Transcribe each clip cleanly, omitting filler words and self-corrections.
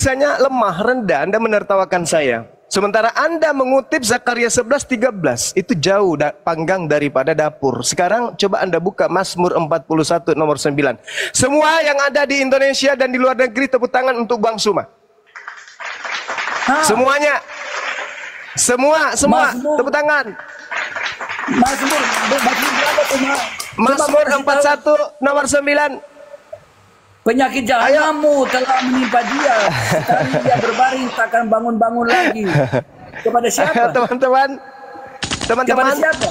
bahasanya lemah, rendah, Anda menertawakan saya. Sementara Anda mengutip Zakaria 11:13, itu jauh panggang daripada dapur. Sekarang coba Anda buka Mazmur 41 nomor 9. Semua yang ada di Indonesia dan di luar negeri tepuk tangan untuk Bang Suma. Semuanya. Semua tepuk tangan. Mazmur 41 nomor 9. Penyakit jahanammu telah menimpa dia. Sekali dia berbaring takkan bangun-bangun lagi. Kepada siapa? Teman-teman. Kepada siapa?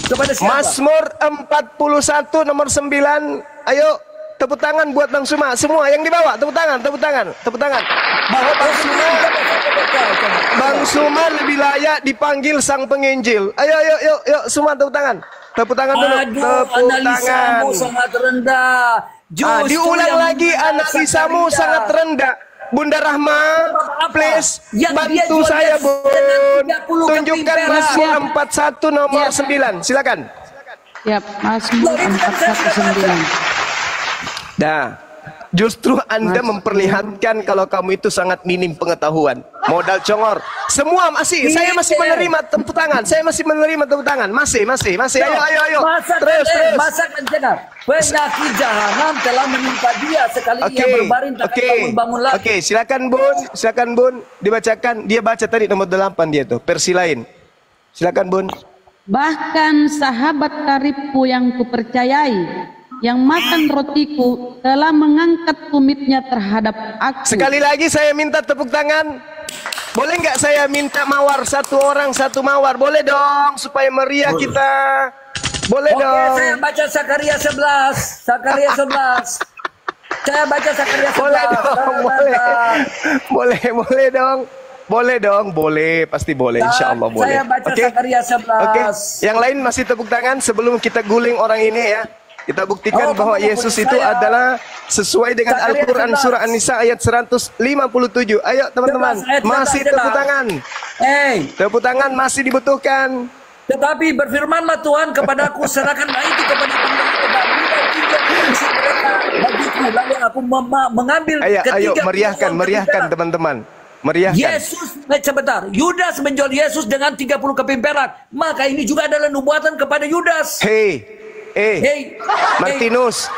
Kepada siapa? Mazmur 41 nomor 9. Ayo tepuk tangan buat Bang Suma. Semua yang di bawah tepuk tangan. Bahwa Bang Suma lebih layak dipanggil sang penginjil. Ayo semua tepuk tangan. Tepuk tangan dulu. Tepuk tangan. Sangat rendah. Diulang lagi, analisamu sangat rendah. Bunda Rahma, please bantu saya, Bun. Tunjukkan Mazmur 41 nomor 9. Silakan. Ya, Mazmur 41:9. Dah. Justru Anda memperlihatkan kalau kamu itu sangat minim pengetahuan. Modal congor. Semua masih, saya masih menerima tepuk tangan. Masih. Ayo. Terus. Masakan jenah. Penyakit jahanam telah menimpa dia. Sekali ia berbaring takkan bangun-bangun lagi. Oke, silakan Bun. Dibacakan. Dia baca tadi nomor 8 dia tuh. Versi lain. Silakan Bun. Bahkan sahabat karibku yang kupercayai, yang makan rotiku, telah mengangkat tumitnya terhadap aku. Sekali lagi saya minta tepuk tangan. Boleh nggak saya minta mawar, satu orang satu mawar? Boleh dong, supaya meriah kita. Boleh dong. Oke, saya baca Zakaria 11. Saya baca Zakaria 11. Boleh dong. Boleh, pasti boleh. Insya Allah boleh. Saya baca Zakaria 11. Yang lain masih tepuk tangan sebelum kita guling orang ini ya. Kita buktikan bahwa Yesus itu adalah sesuai dengan Al-Quran surah An-Nisa ayat 157. Ayo teman-teman, masih tepuk tangan. Tepuk tangan masih dibutuhkan. Tetapi berfirmanlah Tuhan kepadaku, serahkan itu kepada lalu aku mengambil ayo meriahkan teman-teman. Meriahkan. Yesus, sebentar. Yudas menjual Yesus dengan 30 keping perak. Maka ini juga adalah nubuatan kepada Yudas. Martinus,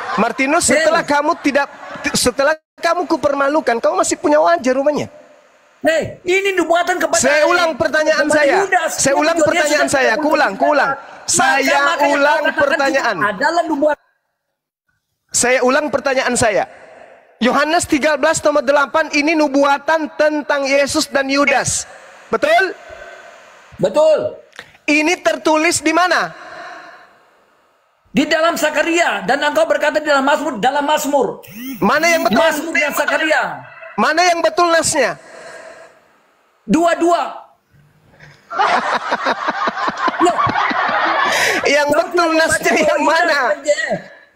setelah kamu kupermalukan, kamu masih punya wajah rupanya. Ini nubuatan kepada Saya ulang pertanyaan saya. Saya ulang pertanyaan saya. Kuulang. Saya ulang pertanyaan. Saya ulang pertanyaan saya. Yohanes 13 nomor 8 ini nubuatan tentang Yesus dan Yudas. Betul? Betul. Ini tertulis di mana? Di dalam Zakaria, dan engkau berkata di dalam Mazmur. Mana yang betul? Mazmur dan Zakaria. Mana yang betul nasnya? Dua-dua. Yang betul nasnya yang mana?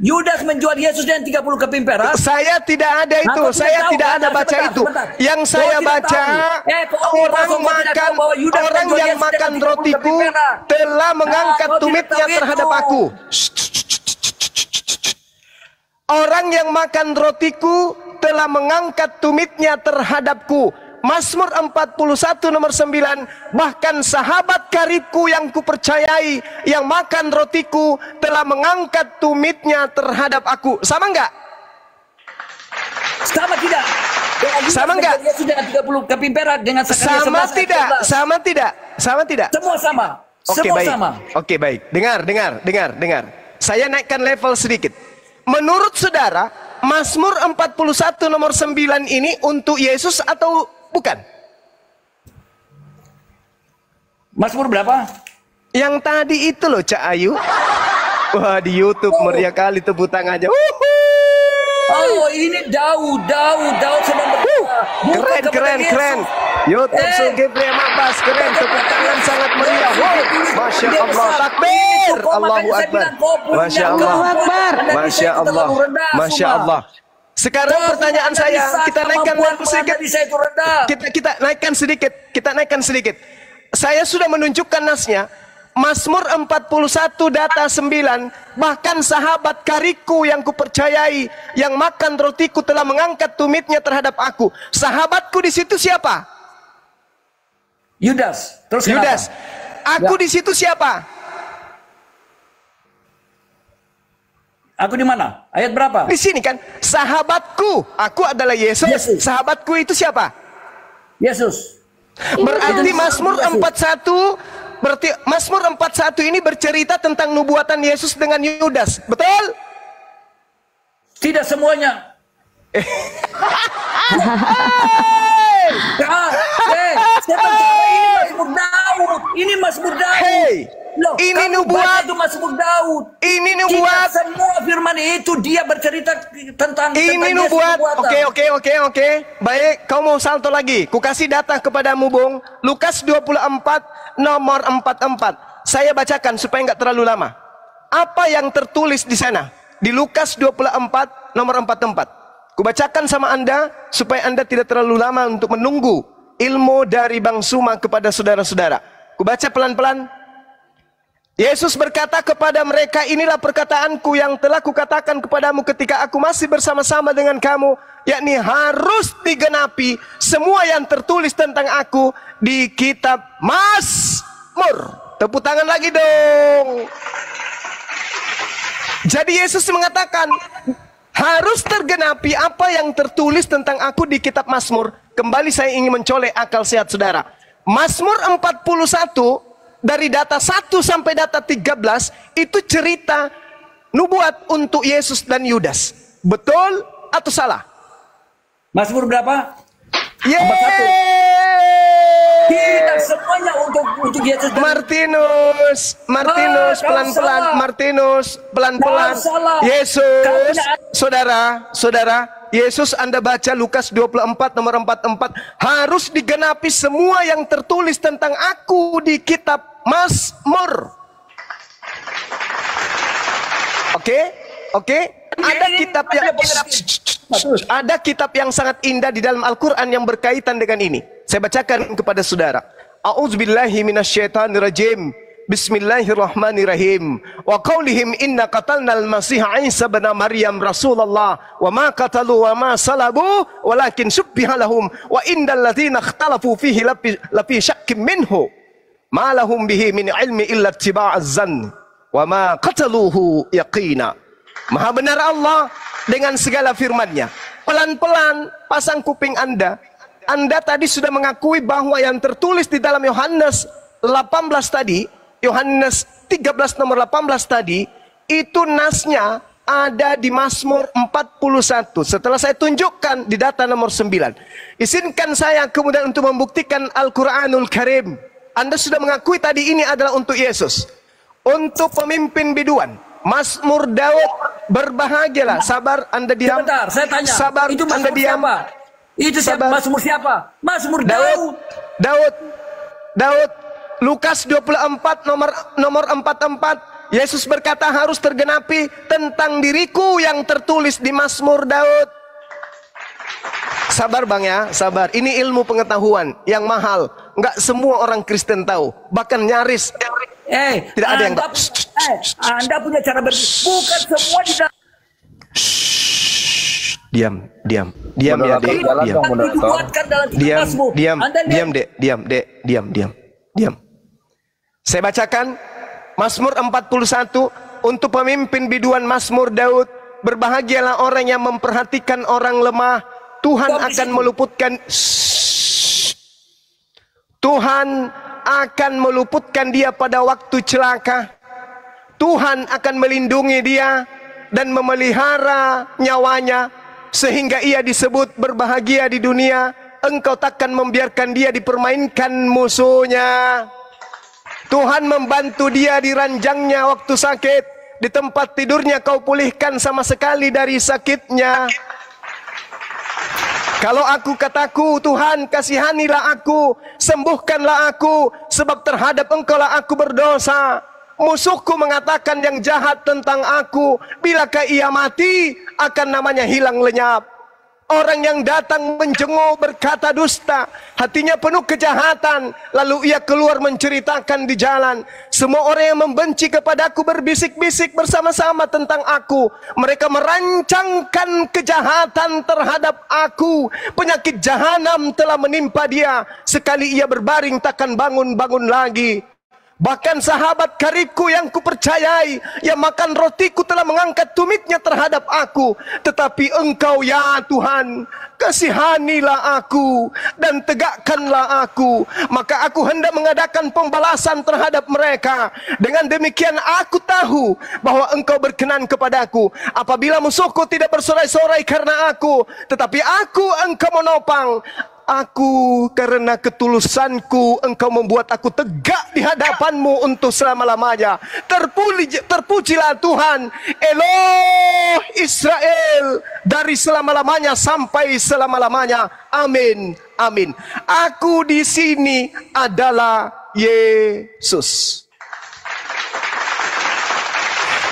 Yudas menjual Yesus dengan 30 keping perak. Saya tidak ada itu. Saya tidak ada baca itu. Yang saya baca, orang yang makan rotiku telah mengangkat tumitnya terhadap aku. Orang yang makan rotiku telah mengangkat tumitnya terhadapku. Mazmur 41 nomor 9. Bahkan sahabat karibku yang kupercayai, yang makan rotiku, telah mengangkat tumitnya terhadap aku. Sama enggak? Sama tidak? Sama enggak? Dengan 30 keping perak dengan sama tidak? Sama tidak? Sama tidak? Semua sama. Oke, baik. Dengar. Saya naikkan level sedikit. Menurut saudara, Mazmur 41 nomor 9 ini untuk Yesus atau bukan? Mazmur berapa? Yang tadi itu loh, Cak Ayu. Wah, di YouTube meriah kali tepuk tangannya. Oh, ini Daud sedang keren. YouTube Zulkifli Mabas, keren, tepuk tangan sangat meriah. Masya Allah, takbir, Allahu Akbar. Masya Allah. Sekarang pertanyaan saya, kita naikkan sedikit. Saya sudah menunjukkan nasnya. Mazmur 41 data 9, bahkan sahabat karibku yang kupercayai, yang makan rotiku telah mengangkat tumitnya terhadap aku. Sahabatku di situ siapa? Yudas. Terus kenapa? Yudas. Aku Ya. di situ siapa? Aku di mana? Ayat berapa? Di sini kan, sahabatku. Aku adalah Yesus. Yesus. Sahabatku itu siapa? Yesus. Berarti Mazmur 41, berarti Mazmur 41 ini bercerita tentang nubuatan Yesus dengan Yudas. Betul? Tidak semuanya. Saya percaya ini Mazmur Daud. Ini Mazmur Daud. Hey, Loh, ini kamu nubuat. baca itu Mazmur Daud. Ini Tidak nubuat. semua firman itu dia bercerita tentang Ini Yesus nubuat. nubuatan. Oke. Baik, kau mau salto lagi. Ku kasih data kepadamu, Bung. Lukas 24 nomor 44. Saya bacakan supaya nggak terlalu lama. Apa yang tertulis di sana? Di Lukas 24 nomor 44. Ku bacakan sama Anda supaya Anda tidak terlalu lama untuk menunggu ilmu dari Bang Suma kepada saudara-saudara. Ku baca pelan-pelan. Yesus berkata kepada mereka, inilah perkataanku yang telah kukatakan kepadamu ketika aku masih bersama-sama dengan kamu, yakni harus digenapi semua yang tertulis tentang aku di kitab Mazmur. Tepuk tangan lagi dong. Jadi Yesus mengatakan harus tergenapi apa yang tertulis tentang aku di kitab Mazmur. Kembali saya ingin mencolek akal sehat saudara. Mazmur 41 dari data 1 sampai data 13 itu cerita nubuat untuk Yesus dan Yudas. Betul atau salah? Mazmur berapa? Yeay! Tidak semuanya untuk Yesus. Martinus, pelan-pelan. Martinus, pelan-pelan. Yesus, saudara, Yesus Anda baca Lukas 24 nomor 44. Harus digenapi semua yang tertulis tentang aku di kitab Mazmur. Oke. Ada kitab yang sangat indah di dalam Al-Quran yang berkaitan dengan ini. Saya bacakan kepada saudara. A'udzubillahi minasyaitonirrajim. Bismillahirrahmanirrahim. Wa qaulihim inna qatalnal masiha Isa bin Maryam Rasulullah wa ma qatalu wa ma salabu walakin subbiha lahum wa innal ladzina ikhtalafu fihi lafi syakkim minhu ma lahum bihi min ilmi illa ittiba'az zann wa ma qataluhu yaqina. Maha benar Allah dengan segala firman-Nya. Pelan-pelan pasang kuping Anda. Anda tadi sudah mengakui bahwa yang tertulis di dalam Yohanes 18 tadi, Yohanes 13 nomor 18 tadi, itu nasnya ada di Mazmur 41. Setelah saya tunjukkan di data nomor 9. Izinkan saya kemudian untuk membuktikan Al-Quranul Karim. Anda sudah mengakui tadi ini adalah untuk Yesus. Untuk pemimpin biduan. Mazmur Daud, berbahagialah. Sabar, Anda diam. Sebentar, saya tanya. Sabar, itu Anda Mazmur diam. siapa? Itu siapa? Mazmur siapa? Mazmur Daud. Daud. Lukas 24 nomor 44. Yesus berkata harus tergenapi tentang diriku yang tertulis di Mazmur Daud. Sabar Bang ya, sabar. Ini ilmu pengetahuan yang mahal. Enggak semua orang Kristen tahu. Bahkan nyaris tidak ada yang tahu. Anda punya cara berpikir. Bukan semua di dalam. Diam ya Dek. Diam. Saya bacakan Mazmur 41 untuk pemimpin biduan Mazmur Daud. Berbahagialah orang yang memperhatikan orang lemah. Tuhan akan meluputkan dia pada waktu celaka. Tuhan akan melindungi dia dan memelihara nyawanya sehingga ia disebut berbahagia di dunia. Engkau takkan membiarkan dia dipermainkan musuhnya. Tuhan membantu dia di ranjangnya waktu sakit. Di tempat tidurnya kau pulihkan sama sekali dari sakitnya. Kalau aku kataku, Tuhan kasihanilah aku, sembuhkanlah aku, sebab terhadap engkaulah aku berdosa. Musuhku mengatakan yang jahat tentang aku, bilakah ia mati, akan namanya hilang lenyap. Orang yang datang menjenguk berkata dusta, hatinya penuh kejahatan, lalu ia keluar menceritakan di jalan. Semua orang yang membenci kepadaku berbisik-bisik bersama-sama tentang aku. Mereka merancangkan kejahatan terhadap aku. Penyakit jahanam telah menimpa dia. Sekali ia berbaring takkan bangun-bangun lagi. Bahkan sahabat karibku yang kupercayai, yang makan rotiku telah mengangkat tumitnya terhadap aku. Tetapi engkau ya Tuhan, kasihanilah aku dan tegakkanlah aku. Maka aku hendak mengadakan pembalasan terhadap mereka. Dengan demikian aku tahu bahwa engkau berkenan kepadaku. Apabila musuhku tidak bersorai-sorai karena aku, tetapi aku engkau menopang. Aku karena ketulusanku engkau membuat aku tegak di hadapanmu untuk selama-lamanya. Terpujilah Tuhan Eloh Israel dari selama-lamanya sampai selama-lamanya. Amin. Amin. Aku di sini adalah Yesus.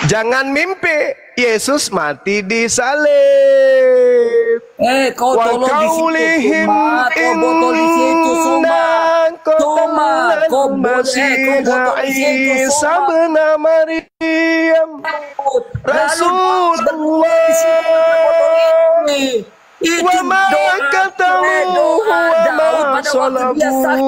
Jangan mimpi Yesus mati di salib. Kau tolong di situ, Suma. Kau botol di situ, Suma. Suma, kau botol di situ, Suma. Maryam, Rasulullah. Wa ma katamu wa ma salabuh,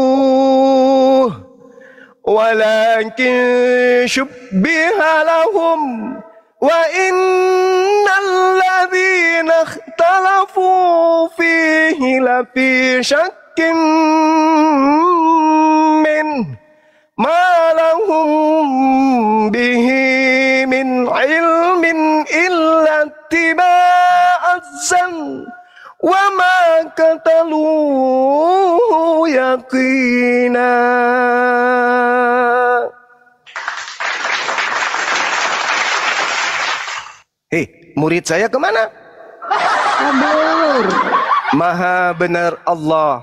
walakin syubbiha lahum. Wa innal ladzina ikhtalafu fihi lafi syakkin min ma lahum bihi min ilmin illa ittiba'az-zann wa ma qataluhu yaqina. Murid saya kemana? Kabur. Maha benar Allah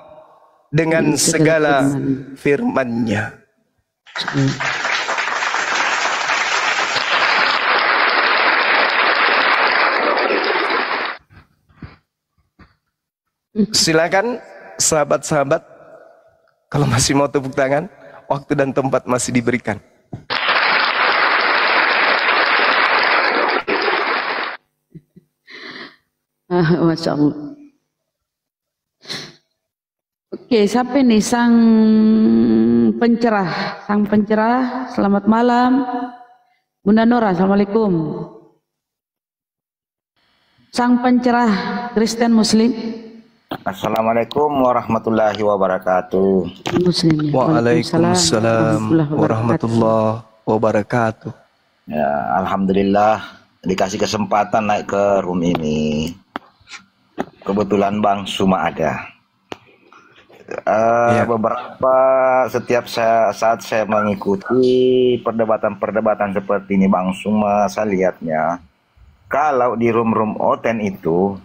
dengan segala firman-Nya. Silakan sahabat-sahabat, kalau masih mau tepuk tangan, waktu dan tempat masih diberikan. Masya Allah. Oke, siapa nih sang pencerah? Sang pencerah, selamat malam. Bunda Nora, assalamualaikum. Sang pencerah Kristen Muslim. Assalamualaikum warahmatullahi wabarakatuh. Muslim. Waalaikumsalam warahmatullahi wabarakatuh. Ya, alhamdulillah dikasih kesempatan naik ke room ini. Kebetulan Bang Suma ada. Beberapa saat saya mengikuti perdebatan seperti ini Bang Suma, saya lihatnya kalau di room Oten itu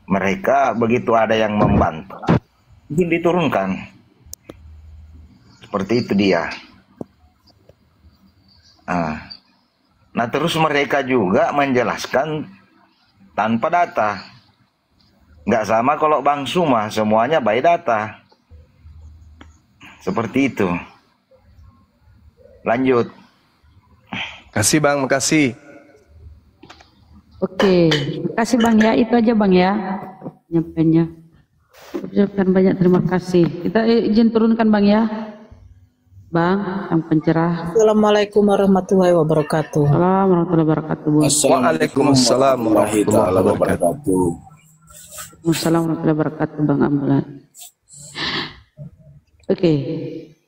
mereka begitu ada yang membantu, mungkin diturunkan. Seperti itu dia. Nah terus mereka juga menjelaskan tanpa data. Nggak sama kalau Bang Suma, semuanya by data. Seperti itu. Lanjut. Kasih Bang, makasih. Oke, makasih Bang ya, itu aja Bang ya nyampainya. Ucapkan banyak terima kasih. Kita izin turunkan Bang ya. Bang, yang pencerah. Assalamualaikum warahmatullahi wabarakatuh. Assalamualaikum warahmatullahi wabarakatuh. Waalaikumsalam warahmatullahi wabarakatuh. Assalamualaikum warahmatullahi wabarakatuh Bang Ambulan. Oke,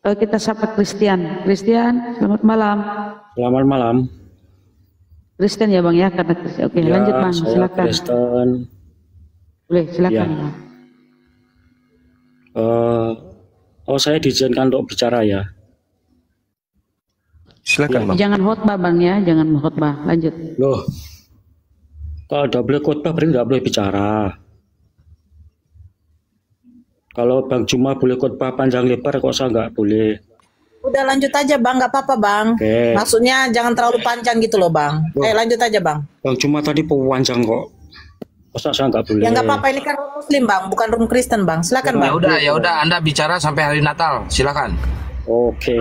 kita sapa Christian. Christian, selamat malam. Selamat malam. Christian ya Bang ya, karena Christian. Oke, Ya, lanjut Bang, saya silakan. Kristen. Boleh, silakan Ya. Bang. Saya diizinkan untuk bicara ya. Silakan Bang. Jangan khotbah Bang ya, jangan khotbah. Lanjut. Loh, kalau udah boleh khotbah berarti nggak boleh bicara. Kalau Bang Juma boleh khotbah panjang lebar, kok saya nggak boleh? Udah lanjut aja Bang, nggak apa-apa Bang. Oke. Maksudnya jangan terlalu panjang gitu loh Bang. Loh. Lanjut aja Bang. Bang Juma tadi panjang kok. Masa saya nggak boleh? Ya nggak apa-apa, ini kan room Muslim bang, bukan room Kristen bang. Silakan bang. Ya udah, Anda bicara sampai hari Natal. Silakan. Oke.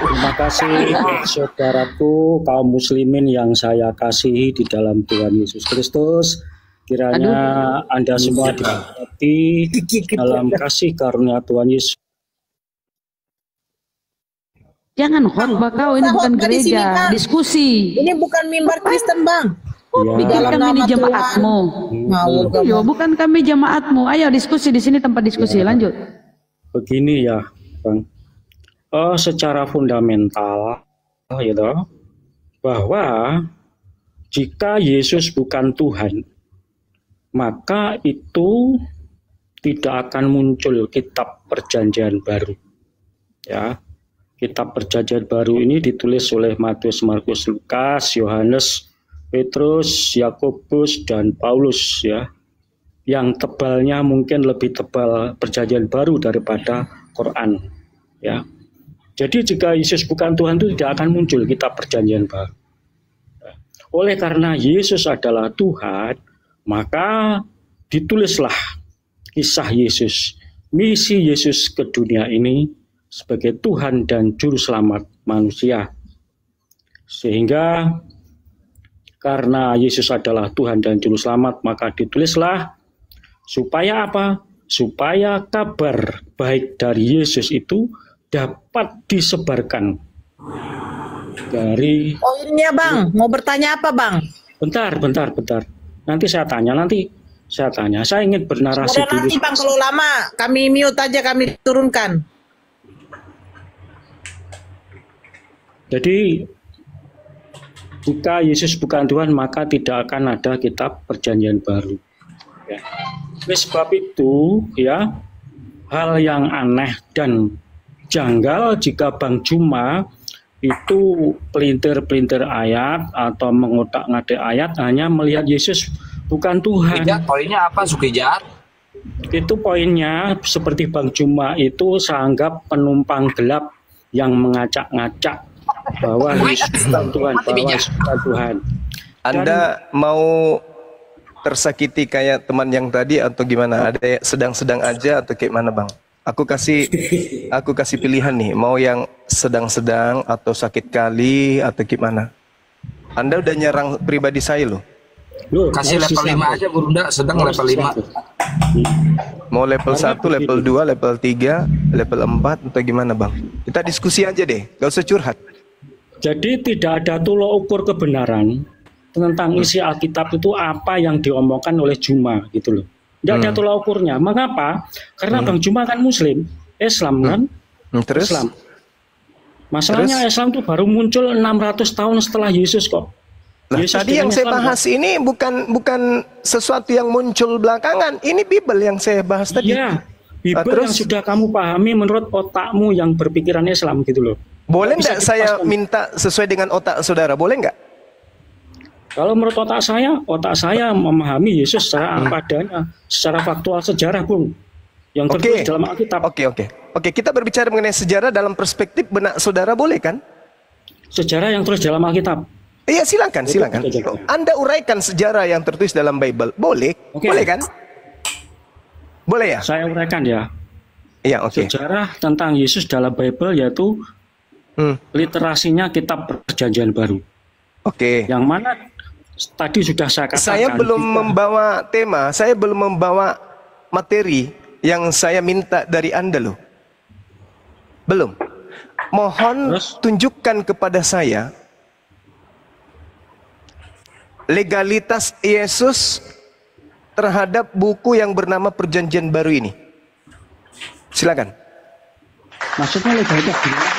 Terima kasih saudaraku kaum muslimin yang saya kasihi di dalam Tuhan Yesus Kristus. Kiranya Anda semua diberkati dalam kasih karunia Tuhan Yesus. Jangan khotbah kau, ini bukan khotbah di sini, gereja, Bang. diskusi. Ini bukan mimbar Kristen bang. Ya, Di dalam Kami ini nama jemaatmu. Ngawur Yo, bukan kami jemaatmu. Ayo diskusi di sini, tempat diskusi. Lanjut. begini ya, Bang. Secara fundamental, ya toh, bahwa jika Yesus bukan Tuhan, maka itu tidak akan muncul kitab Perjanjian Baru. Ya, kitab Perjanjian Baru ini ditulis oleh Matius, Markus, Lukas, Yohanes, Petrus, Yakobus, dan Paulus, ya, yang tebalnya mungkin lebih tebal Perjanjian Baru daripada Quran, ya. Jadi jika Yesus bukan Tuhan itu tidak akan muncul kitab Perjanjian Baru. Oleh karena Yesus adalah Tuhan, maka ditulislah kisah Yesus, misi Yesus ke dunia ini sebagai Tuhan dan Juru Selamat manusia. Sehingga karena Yesus adalah Tuhan dan Juru Selamat, maka ditulislah supaya apa? Supaya kabar baik dari Yesus itu dapat disebarkan dari... Poinnya bang, mau bertanya apa bang? Bentar. Nanti saya tanya. Saya ingin bernarasi Udah dulu. nanti bang, kalau lama kami mute aja, kami turunkan. Jadi jika Yesus bukan Tuhan, maka tidak akan ada kitab Perjanjian Baru. Ya. Oleh sebab itu, ya, hal yang aneh dan janggal jika Bang Juma itu pelintir-pelintir ayat atau mengotak-ngatik ayat hanya melihat Yesus bukan Tuhan. Sukijat, poinnya apa Sukijat? Itu poinnya seperti Bang Juma itu saya anggap penumpang gelap yang mengacak-ngacak bahwa Yesus bukan Tuhan, bahwa Yesus bukan Tuhan. Anda mau tersakiti kayak teman yang tadi atau gimana? Ada sedang-sedang aja atau kayak mana bang? Aku kasih pilihan nih, mau yang sedang-sedang atau sakit kali atau gimana? Anda udah nyerang pribadi saya loh. Kasih level 5 aja Burunda, sedang level 5. Mau level 1, level 2, level 3, level 4 atau gimana bang? Kita diskusi aja deh, gak usah curhat. Jadi tidak ada tolok ukur kebenaran tentang isi Alkitab itu apa yang diomongkan oleh Juma gitu loh. Tidak ada tolak ukurnya. Mengapa? Karena Bang Juma kan Muslim, Islam kan? Terus? Islam. Masalahnya Islam itu baru muncul 600 tahun setelah Yesus kok. Lah, Yesus tadi yang dengan saya Islam bahas ini bukan sesuatu yang muncul belakangan. Ini Bible yang saya bahas tadi. Iya, Bible terus? yang sudah kamu pahami menurut otakmu yang berpikiran Islam gitu loh. Boleh Bisa nggak saya dipaskan. minta sesuai dengan otak saudara? Boleh nggak? Kalau menurut otak saya memahami Yesus secara apa adanya, secara faktual sejarah, Bung. Yang tertulis dalam Alkitab. Oke, kita berbicara mengenai sejarah dalam perspektif benak saudara, boleh kan? Sejarah yang tertulis dalam Alkitab. Iya, silakan. Oke. Anda uraikan sejarah yang tertulis dalam Bible. Boleh? Oke. Boleh kan? Boleh ya? Saya uraikan ya. Iya, oke. Sejarah tentang Yesus dalam Bible yaitu literasinya kitab Perjanjian Baru. Oke. Yang mana tadi sudah saya katakan. Saya belum membawa tema, saya belum membawa materi yang saya minta dari Anda loh. Belum. Mohon tunjukkan kepada saya legalitas Yesus terhadap buku yang bernama Perjanjian Baru ini. Silakan. Maksudnya legalitas gimana?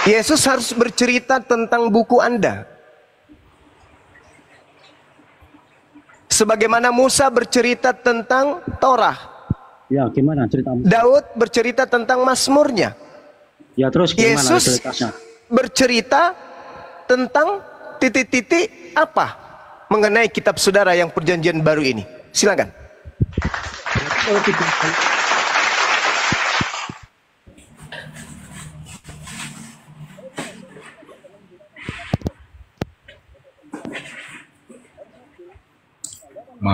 Yesus harus bercerita tentang buku Anda. Sebagaimana Musa bercerita tentang Torah. Ya, gimana ceritamu? Daud bercerita tentang Mazmurnya. Ya, terus gimana Yesus legalitasnya? bercerita tentang titik-titik apa mengenai kitab saudara yang Perjanjian Baru ini. Silakan.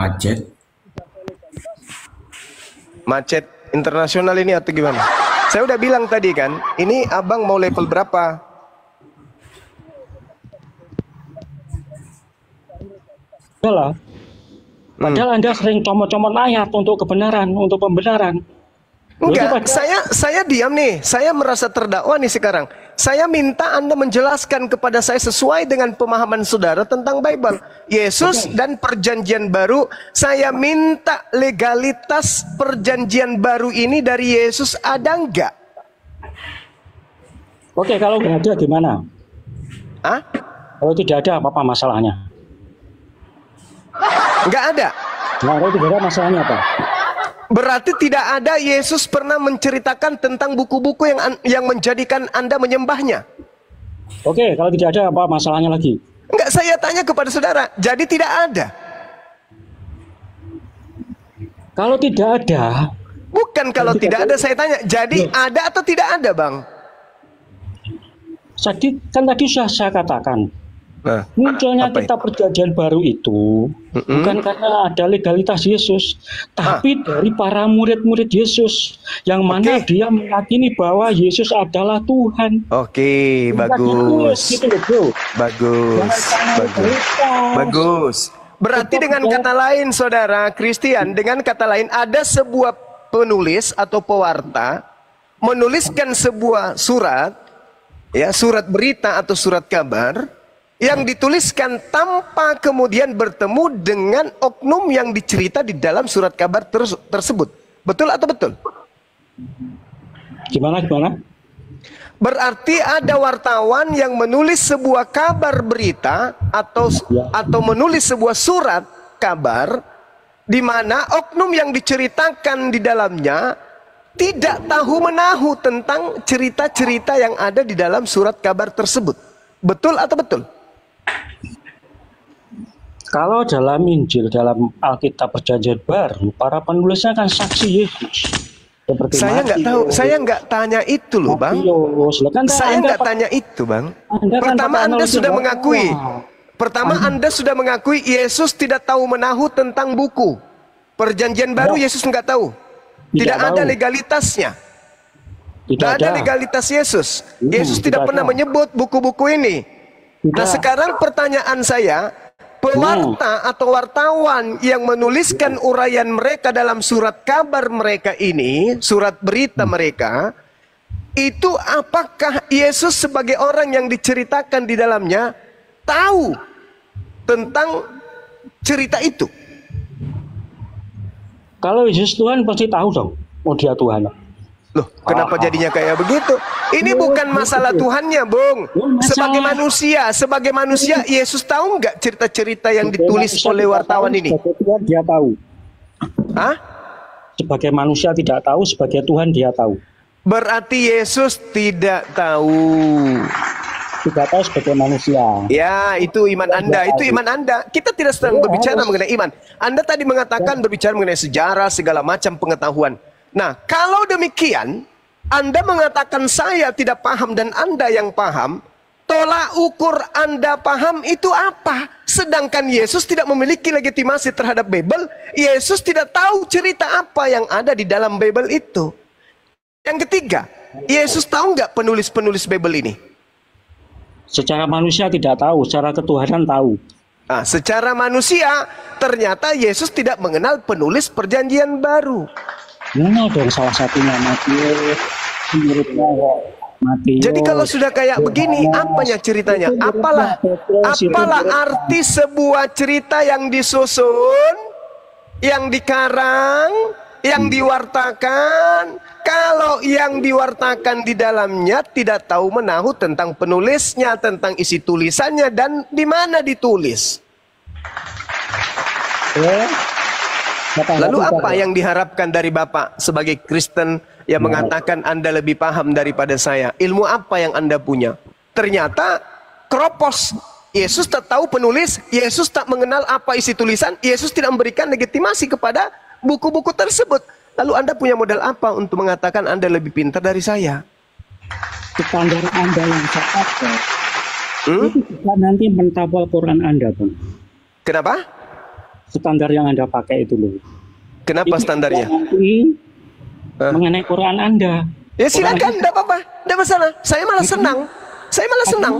Macet. Macet internasional ini atau gimana? Saya udah bilang tadi kan, ini abang mau level berapa? Lah. Padahal Anda sering comot-comot ayat untuk kebenaran, untuk pembenaran. Enggak, saya diam nih. Saya merasa terdakwa nih sekarang. Saya minta Anda menjelaskan kepada saya sesuai dengan pemahaman saudara tentang Bible. Yesus dan perjanjian baru. Saya minta legalitas perjanjian baru ini dari Yesus ada enggak? Oke, kalau nggak ada gimana? Hah? Kalau tidak ada apa masalahnya? Enggak ada. Nah, kalau tidak ada masalahnya apa? Berarti tidak ada Yesus pernah menceritakan tentang buku-buku yang menjadikan Anda menyembahnya. Oke, kalau tidak ada apa masalahnya lagi? Enggak, saya tanya kepada saudara. Jadi tidak ada. Kalau tidak ada, Bukan kalau tidak ada, saya tanya. Jadi ada atau tidak ada, Bang? kan tadi sudah saya katakan, Nah, munculnya apa kitab perjanjian baru itu bukan karena ada legalitas Yesus, tapi dari para murid-murid Yesus yang mana dia meyakini bahwa Yesus adalah Tuhan. Oke, bagus. Gitu loh, bro. Bagus. Berarti dengan kata lain, saudara Christian, dengan kata lain ada sebuah penulis atau pewarta menuliskan sebuah surat, ya, surat berita atau surat kabar yang dituliskan tanpa kemudian bertemu dengan oknum yang dicerita di dalam surat kabar tersebut. Betul atau betul? Gimana? Berarti ada wartawan yang menulis sebuah kabar berita atau menulis sebuah surat kabar di mana oknum yang diceritakan di dalamnya tidak tahu menahu tentang cerita-cerita yang ada di dalam surat kabar tersebut. Betul atau betul? Kalau dalam Injil, dalam Alkitab Perjanjian Baru, para penulisnya kan saksi Yesus. Seperti saya nggak tahu, saya nggak tanya itu loh, Bang. Saya nggak tanya itu, Bang. Pertama Anda sudah mengakui. Pertama Anda sudah mengakui Yesus tidak tahu menahu tentang buku. Perjanjian Baru Yesus nggak tahu. Tidak ada legalitasnya. Tidak ada legalitas Yesus. Yesus tidak pernah menyebut buku-buku ini. Nah, sekarang pertanyaan saya, pewarta atau wartawan yang menuliskan uraian mereka dalam surat kabar mereka ini, surat berita mereka, itu apakah Yesus sebagai orang yang diceritakan di dalamnya tahu tentang cerita itu? Kalau Yesus Tuhan pasti tahu dong, oh dia Tuhan. Loh, kenapa jadinya kayak begitu? Ini bukan masalah Tuhannya, Bung. Sebagai manusia, Yesus tahu nggak cerita-cerita yang ditulis oleh wartawan ini? Tuhan dia tahu. Hah? Sebagai manusia tidak tahu, sebagai Tuhan dia tahu. Berarti Yesus tidak tahu. Tidak tahu sebagai manusia. Ya, itu iman Anda. Itu iman Anda. Kita tidak sedang berbicara mengenai iman. Anda tadi mengatakan berbicara mengenai sejarah, segala macam pengetahuan. Nah, kalau demikian, Anda mengatakan saya tidak paham dan Anda yang paham, tolak ukur Anda paham itu apa? Sedangkan Yesus tidak memiliki legitimasi terhadap Bible, Yesus tidak tahu cerita apa yang ada di dalam Bible itu. Yang ketiga, Yesus tahu nggak penulis-penulis Bible ini? Secara manusia tidak tahu, secara ketuhanan tahu. Nah, secara manusia, ternyata Yesus tidak mengenal penulis perjanjian baru. Mana dong salah satunya Matius, Matius. Jadi kalau sudah kayak begini, apanya ceritanya? Apalah arti sebuah cerita yang disusun, yang dikarang, yang diwartakan, kalau yang diwartakan di dalamnya tidak tahu menahu tentang penulisnya, tentang isi tulisannya, dan di mana ditulis. Lalu apa yang diharapkan dari Bapak sebagai Kristen yang mengatakan Anda lebih paham daripada saya? Ilmu apa yang Anda punya? Ternyata kropos. Yesus tak tahu penulis, Yesus tak mengenal apa isi tulisan, Yesus tidak memberikan legitimasi kepada buku-buku tersebut. Lalu Anda punya modal apa untuk mengatakan Anda lebih pintar dari saya? Standar Anda yang salah, itu bisa nanti mentapal Quran Anda, Bang. Kenapa? standar yang Anda pakai itu loh. Kenapa Itu standarnya? nanti mengenai Quran Anda. Ya silakan, tidak apa-apa, tidak masalah. Saya malah senang. Saya malah senang.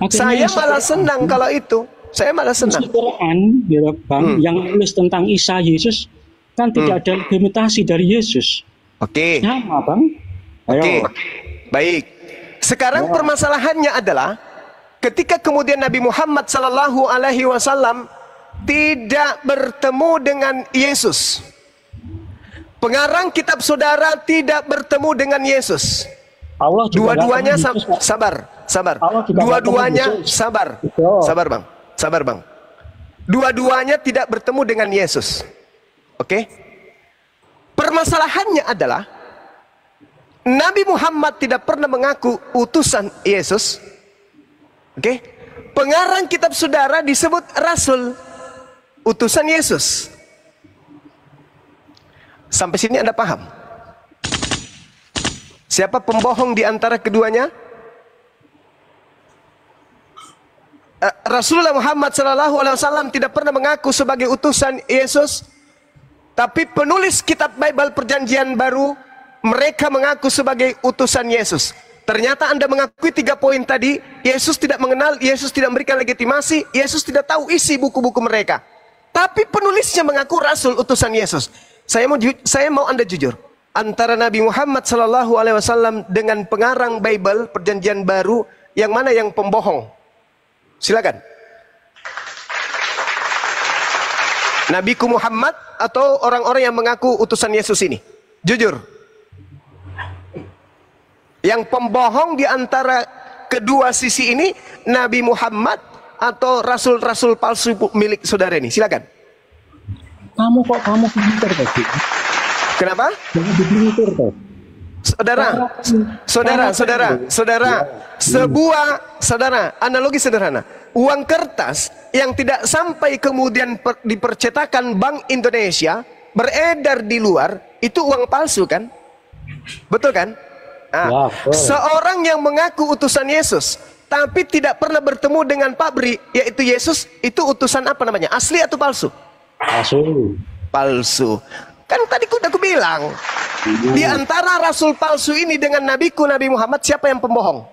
Saya malah senang kalau itu. Saya malah senang. Quran, ya Bang, yang nulis tentang Isa Yesus kan tidak ada limitasi dari Yesus. Oke. Sama, Bang. Ayo. Oke. Baik. Sekarang permasalahannya adalah ketika kemudian Nabi Muhammad sallallahu alaihi wasallam tidak bertemu dengan Yesus. Pengarang kitab saudara tidak bertemu dengan Yesus. Allah juga Dua-duanya nggak ketemu Yesus, Pak. sabar. Allah juga Dua-duanya nggak ketemu Yesus. sabar. Betul. Sabar, Bang. Dua-duanya tidak bertemu dengan Yesus. Oke? Permasalahannya adalah Nabi Muhammad tidak pernah mengaku utusan Yesus. Oke? Pengarang kitab saudara disebut rasul, utusan Yesus. Sampai sini Anda paham? Siapa pembohong di antara keduanya? Rasulullah Muhammad SAW tidak pernah mengaku sebagai utusan Yesus, tapi penulis kitab Bible Perjanjian Baru mereka mengaku sebagai utusan Yesus. Ternyata Anda mengakui 3 poin tadi. Yesus tidak mengenal, Yesus tidak memberikan legitimasi, Yesus tidak tahu isi buku-buku mereka. Tapi penulisnya mengaku rasul utusan Yesus. Saya mau Anda jujur. Antara Nabi Muhammad SAW dengan pengarang Bible Perjanjian Baru, yang mana yang pembohong? Silakan. Nabiku Muhammad atau orang-orang yang mengaku utusan Yesus ini? Jujur. Yang pembohong di antara kedua sisi ini, Nabi Muhammad atau rasul-rasul palsu milik saudara ini? Silakan. Kamu pintar tadi. Kenapa? Jangan dipintar toh. Saudara, analogi sederhana. Uang kertas yang tidak sampai kemudian dipercetakan Bank Indonesia beredar di luar, itu uang palsu kan? Betul kan? Nah, seorang yang mengaku utusan Yesus tapi tidak pernah bertemu dengan pabrik, yaitu Yesus, itu utusan apa namanya? Asli atau palsu? Palsu. Kan tadi udah aku bilang, di antara rasul palsu ini dengan nabiku Nabi Muhammad, siapa yang pembohong?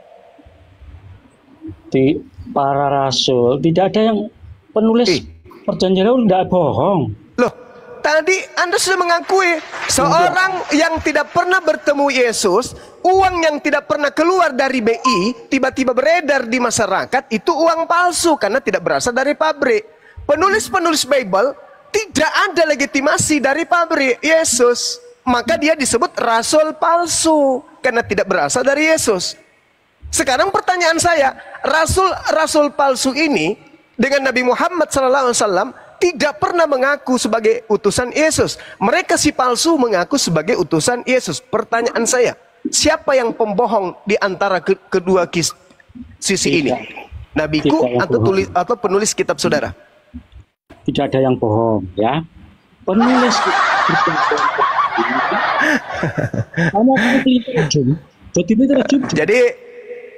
Di para rasul tidak ada yang penulis perjanjian baru tidak bohong. Loh, tadi Anda sudah mengakui seorang yang tidak pernah bertemu Yesus, uang yang tidak pernah keluar dari BI tiba-tiba beredar di masyarakat, itu uang palsu karena tidak berasal dari pabrik. Penulis-penulis Bible tidak ada legitimasi dari pabrik Yesus, maka dia disebut rasul palsu karena tidak berasal dari Yesus. Sekarang pertanyaan saya, rasul palsu ini dengan Nabi Muhammad SAW tidak pernah mengaku sebagai utusan Yesus. Mereka si palsu mengaku sebagai utusan Yesus. Pertanyaan saya, siapa yang pembohong di antara kedua sisi ini? Nabiku atau penulis kitab saudara? Tidak ada yang bohong, ya. Penulis Jadi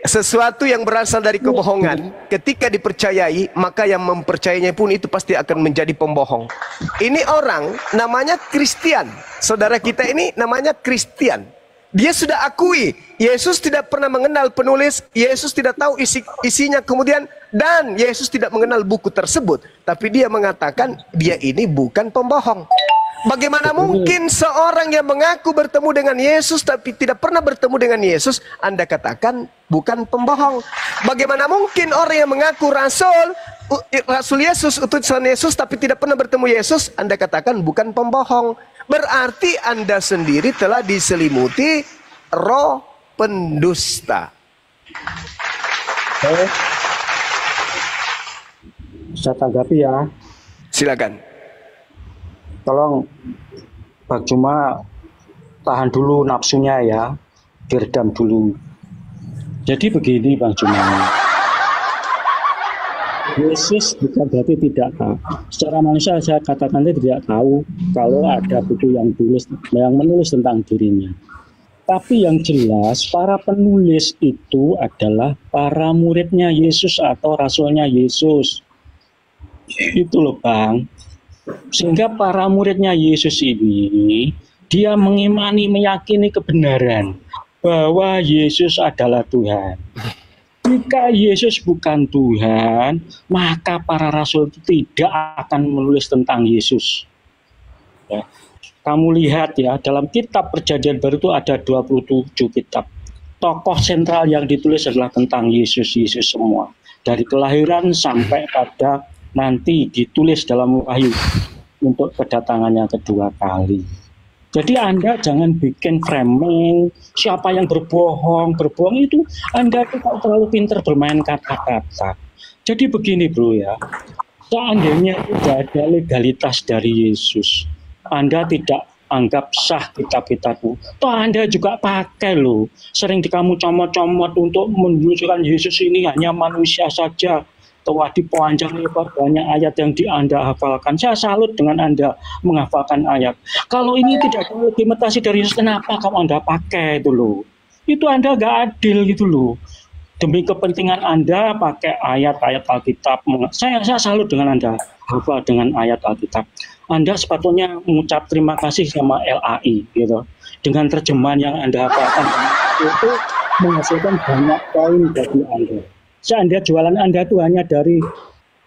sesuatu yang berasal dari kebohongan ketika dipercayai, maka yang mempercayainya pun itu pasti akan menjadi pembohong. Ini orang namanya Kristen. Saudara kita ini namanya Kristen. Dia sudah akui Yesus tidak pernah mengenal penulis, Yesus tidak tahu isinya kemudian, dan Yesus tidak mengenal buku tersebut. Tapi dia mengatakan dia ini bukan pembohong. Bagaimana mungkin seorang yang mengaku bertemu dengan Yesus tapi tidak pernah bertemu dengan Yesus, Anda katakan bukan pembohong? Bagaimana mungkin orang yang mengaku Rasul Yesus, utusan Yesus tapi tidak pernah bertemu Yesus, Anda katakan bukan pembohong? Berarti Anda sendiri telah diselimuti roh pendusta. Saya tanggapi ya. Silakan. Tolong Pak Juma tahan dulu nafsunya ya, diredam dulu. Jadi begini Bang Juma, Yesus bukan berarti tidak tahu. Secara manusia saya katakan dia tidak tahu kalau ada buku yang menulis tentang dirinya. Tapi yang jelas para penulis itu adalah para muridnya Yesus atau rasulnya Yesus. Itu loh Bang. Sehingga para muridnya Yesus ini, dia mengimani, meyakini kebenaran bahwa Yesus adalah Tuhan. Jika Yesus bukan Tuhan, maka para rasul itu tidak akan menulis tentang Yesus. Ya. Kamu lihat ya, dalam kitab Perjanjian Baru itu ada 27 kitab. Tokoh sentral yang ditulis adalah tentang Yesus semua. Dari kelahiran sampai pada nanti ditulis dalam Wahyu untuk kedatangannya kedua kali. Jadi Anda jangan bikin framing siapa yang berbohong itu Anda tidak terlalu pintar bermain kata-kata. Jadi begini bro ya, seandainya tidak ada legalitas dari Yesus, Anda tidak anggap sah kitab-kitab itu. Toh Anda juga pakai loh, sering kamu comot-comot untuk menunjukkan Yesus ini hanya manusia saja. Wah, di panjang lebar banyak ayat yang Anda hafalkan. Saya salut dengan Anda menghafalkan ayat. Kalau ini tidak ada legitimasi dari Yesus, kenapa kamu Anda pakai itu loh? Itu Anda nggak adil gitu loh. Demi kepentingan Anda pakai ayat-ayat Alkitab. Saya salut dengan Anda hafal dengan ayat Alkitab. Anda sepatutnya mengucap terima kasih sama LAI gitu. Dengan terjemahan yang Anda hafalkan itu menghasilkan banyak poin bagi Anda. Seandainya jualan Anda itu hanya dari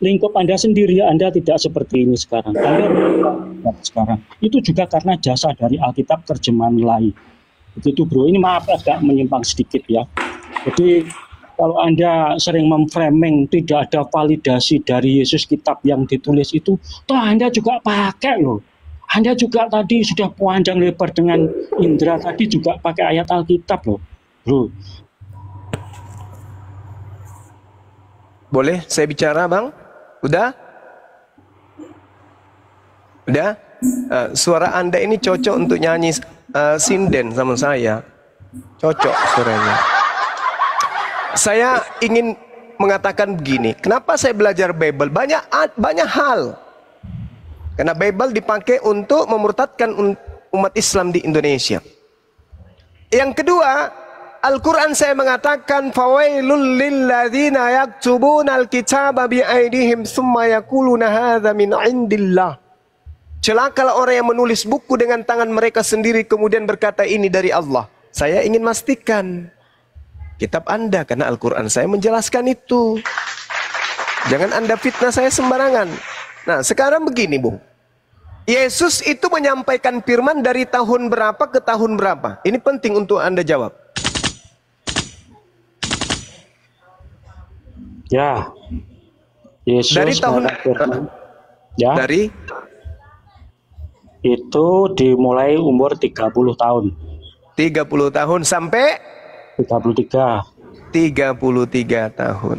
lingkup Anda sendiri, Anda tidak seperti ini sekarang. Anda sekarang. Itu juga karena jasa dari Alkitab terjemahan lain. Begitu bro, ini maaf agak menyimpang sedikit ya. Jadi kalau Anda sering memframing tidak ada validasi dari Yesus kitab yang ditulis itu, toh Anda juga pakai loh. Anda juga tadi sudah panjang lebar dengan Indra tadi juga pakai ayat Alkitab loh. Bro. Boleh saya bicara bang? Udah? Udah? Suara Anda ini cocok untuk nyanyi sinden sama saya. Cocok suaranya. Saya ingin mengatakan begini. Kenapa saya belajar Bible? Banyak hal. Karena Bible dipakai untuk memurtadkan umat Islam di Indonesia. Yang kedua, Al-Quran saya mengatakan fawailul lilladzina yaktubuna al-kitaba bi'aidihim summa yakuluna hadza min indillah. Celakalah orang yang menulis buku dengan tangan mereka sendiri kemudian berkata ini dari Allah. Saya ingin memastikan kitab Anda karena Al-Quran saya menjelaskan itu. Jangan Anda fitnah saya sembarangan. Nah, sekarang begini, Bung. Yesus itu menyampaikan firman dari tahun berapa ke tahun berapa? Ini penting untuk Anda jawab. Ya, Yesus dari tahun ya, dari itu dimulai umur 30 tahun. 30 tahun sampai 33 tahun.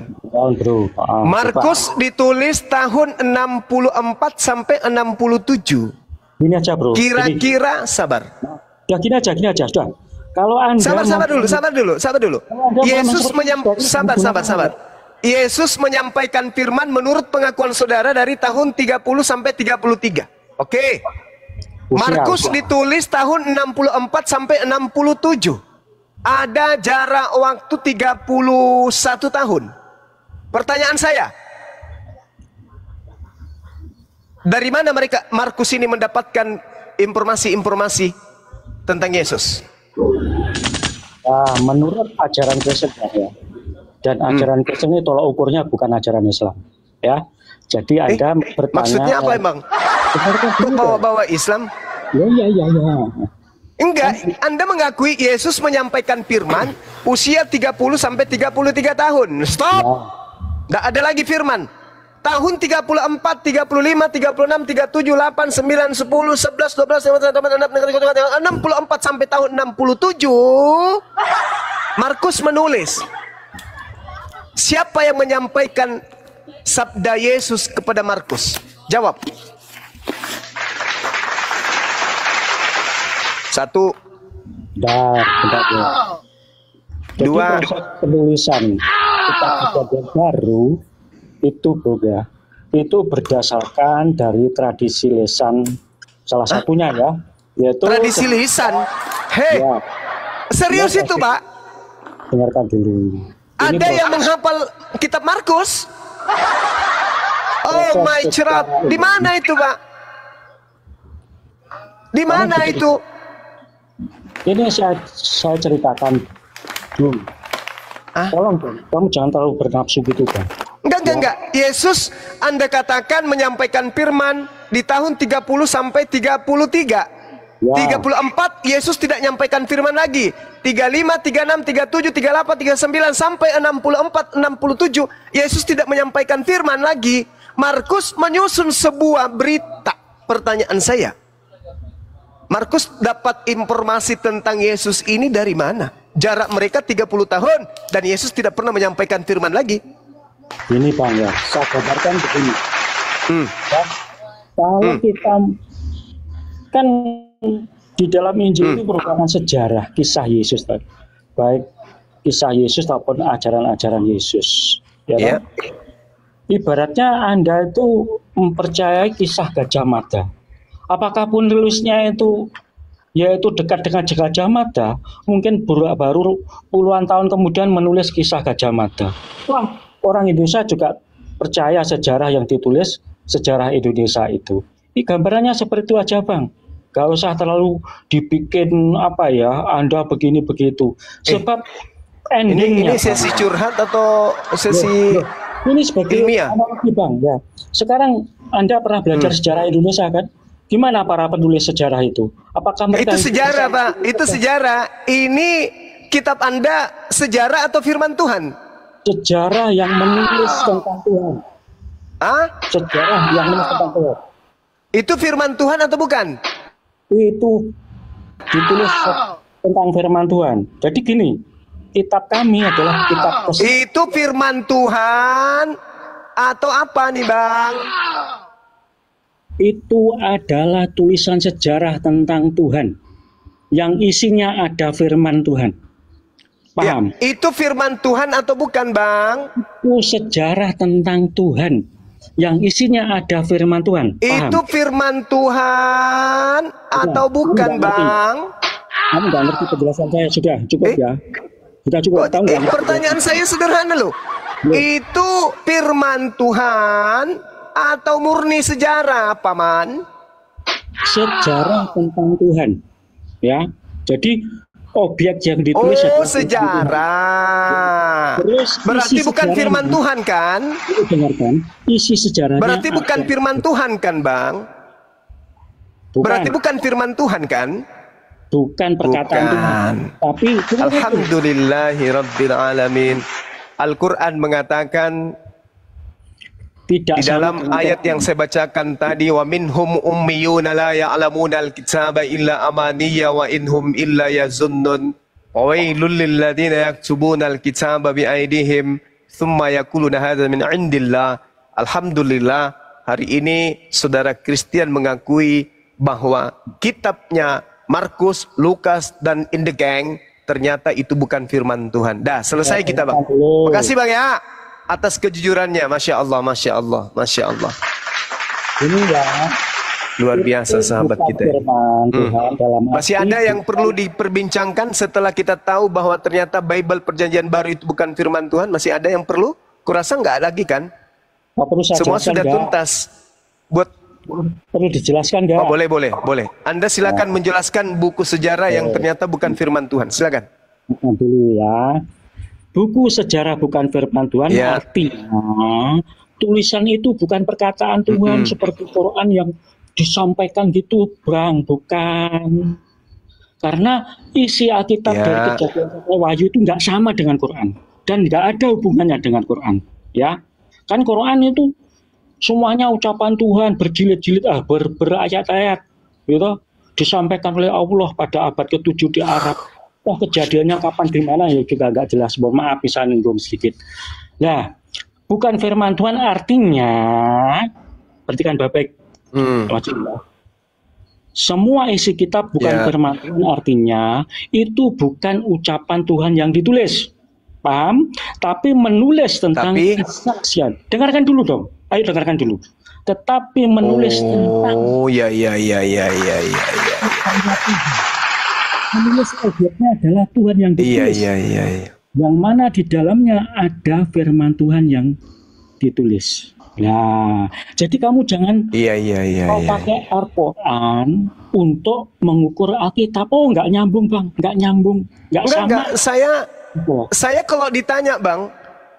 Bro. Markus ditulis tahun 64 sampai 67. Ini aja, Bro. Kira-kira sabar. Ya gini aja, sudah. Kalau Anda sabar dulu. Sabar. Yesus menyampaikan firman menurut pengakuan saudara dari tahun 30 sampai 33. Oke. Markus ditulis tahun 64 sampai 67. Ada jarak waktu 31 tahun. Pertanyaan saya, dari mana Markus ini mendapatkan informasi-informasi tentang Yesus? Menurut ajaran Kristen ya. Dan ajaran Kristen ini tolak ukurnya bukan ajaran Islam, ya. Jadi Anda bertanya. Maksudnya apa, Bang? Kok bawa-bawa Islam? Ya. Enggak, Anda mengakui Yesus menyampaikan firman usia 30 sampai 33 tahun. Stop. Enggak ada lagi firman. Tahun 34, 35, 36, 37, 8, 9, 10, 11, 12, 64 sampai tahun 67 Markus menulis. Siapa yang menyampaikan sabda Yesus kepada Markus? Jawab. Satu. Dua. Proses penulisan kitab Perjanjian Baru itu Boga, itu berdasarkan dari tradisi lisan salah satunya ya, yaitu tradisi lisan. Hei, ya. Serius ya, itu, Pak? Dengarkan dulu. Ada yang menghafal kitab Markus? Oh my cerot. Di mana itu, Pak? Di mana itu? Ini saya ceritakan dulu. Tolong, kamu jangan terlalu bernafsu gitu, Bang. Enggak. Yesus Anda katakan menyampaikan firman di tahun 30 sampai 33. Ya. 34 Yesus tidak menyampaikan firman lagi. 35, 36, 37, 38, 39 sampai 64, 67 Yesus tidak menyampaikan firman lagi. Markus menyusun sebuah berita. Pertanyaan saya, Markus dapat informasi tentang Yesus ini dari mana? Jarak mereka 30 tahun dan Yesus tidak pernah menyampaikan firman lagi. Ini Bang ya, saya gambarkan begini. Ya, kalau kita kan di dalam Injil itu merupakan sejarah kisah Yesus, baik kisah Yesus maupun ajaran-ajaran Yesus. Ya, kan? Ibaratnya Anda itu mempercayai kisah Gajah Mada. Apakah penulisnya itu yaitu dekat dengan Gajah Mada, mungkin baru puluhan tahun kemudian menulis kisah Gajah Mada. Wah, orang Indonesia juga percaya sejarah yang ditulis sejarah Indonesia itu. Ini gambarannya seperti itu aja Bang. Gak usah terlalu dibikin apa ya, Anda begini begitu. Sebab endingnya. Ini sesi curhat atau sesi ini sebagai ilmiah? Analogi Bang ya. Sekarang Anda pernah belajar sejarah Indonesia kan? Gimana para penulis sejarah itu? Apakah mereka itu sejarah, Pak? Itu sejarah. Ini kitab Anda sejarah atau firman Tuhan? Sejarah yang menulis tentang Tuhan. Sejarah yang menulis tentang Tuhan. Itu firman Tuhan atau bukan? Itu ditulis tentang firman Tuhan. Jadi gini, kitab kami adalah kitab itu firman Tuhan atau apa nih Bang? Itu adalah tulisan sejarah tentang Tuhan yang isinya ada firman Tuhan. Paham? Ya, itu firman Tuhan atau bukan Bang? Itu sejarah tentang Tuhan yang isinya ada firman Tuhan. Paham? Itu firman Tuhan atau bukan Bang? Kamu nggak ngerti penjelasan saya. Sudah cukup ya. Sudah cukup. Pertanyaan saya sederhana loh. Itu firman Tuhan atau murni sejarah, Paman? Sejarah tentang Tuhan, ya. Jadi objek yang ditulis sejarah. Terus berarti bukan firman Tuhan kan? Dengarkan, isi sejarahnya. Berarti bukan firman Tuhan kan, Bang? Bukan. Berarti bukan firman Tuhan kan? Bukan perkataan Tuhan. Tapi alhamdulillahirabbil alamin. Al-Qur'an mengatakan tidak di dalam ayat yang saya bacakan tadi, wa minhum ummiyuna la ya'lamuna al-kitaba illa amaniya wa inhum illa yazunnun wa wailul lil ladzina yaktubuna al-kitaba bi aydihim thumma yaquluna hadza min indillah. Alhamdulillah, hari ini saudara Kristen mengakui bahwa kitabnya Markus, Lukas dan in the gang ternyata itu bukan firman Tuhan. Dah, selesai kita Bang. Makasih Bang ya atas kejujurannya, Masya Allah, Masya Allah, Masya Allah. Ini ya luar biasa sahabat kita. Masih ada yang perlu diperbincangkan setelah kita tahu bahwa ternyata Bible Perjanjian Baru itu bukan firman Tuhan? Masih ada yang perlu? Kurasa nggak lagi kan? Semua sudah tuntas. Perlu dijelaskan nggak? Oh, boleh. Anda silakan menjelaskan buku sejarah yang ternyata bukan firman Tuhan. Silakan. Dulu ya. Buku sejarah bukan firman Tuhan artinya tulisan itu bukan perkataan Tuhan seperti Quran yang disampaikan gitu, Bang, bukan. Karena isi Alkitab dari Kejadian sampai Wahyu itu nggak sama dengan Quran dan nggak ada hubungannya dengan Quran, ya. Kan Quran itu semuanya ucapan Tuhan berjilid-jilid, berayat-ayat, gitu, disampaikan oleh Allah pada abad ke-7 di Arab. Oh, kejadiannya kapan di mana ya juga nggak jelas. Mohon maaf bisa ninggung sedikit. Nah, bukan firman Tuhan artinya, perhatikan baik-baik. Semua isi kitab bukan firman Tuhan artinya itu bukan ucapan Tuhan yang ditulis. Paham? Tapi menulis tentang kesaksian. Dengarkan dulu dong. Ayo dengarkan dulu. Tetapi menulis tentang menulis objeknya adalah Tuhan yang ditulis. Yang mana di dalamnya ada firman Tuhan yang ditulis. Nah, jadi kamu jangan pakai Al-Quran untuk mengukur Alkitab. Oh, nggak nyambung, Bang. Nggak nyambung. Nggak sama. Enggak, Oh, saya kalau ditanya, Bang,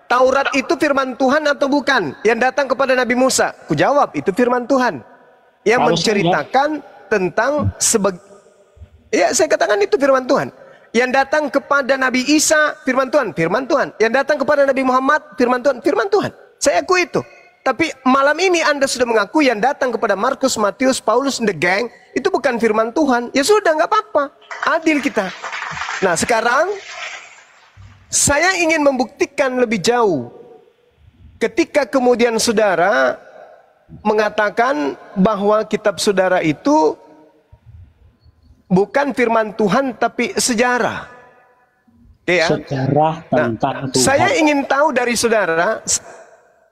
Taurat itu firman Tuhan atau bukan? Yang datang kepada Nabi Musa, ku jawab itu firman Tuhan. Yang Kalau menceritakan tentang ya saya katakan itu firman Tuhan. Yang datang kepada Nabi Isa, firman Tuhan, firman Tuhan. Yang datang kepada Nabi Muhammad, firman Tuhan, firman Tuhan. Saya akui itu. Tapi malam ini Anda sudah mengaku yang datang kepada Markus, Matius, Paulus, the gang, itu bukan firman Tuhan. Ya sudah, nggak apa-apa. Adil kita. Nah, sekarang saya ingin membuktikan lebih jauh. Ketika kemudian saudara mengatakan bahwa kitab saudara itu bukan firman Tuhan tapi sejarah. Oke ya? sejarah tentang Tuhan. Saya ingin tahu dari saudara,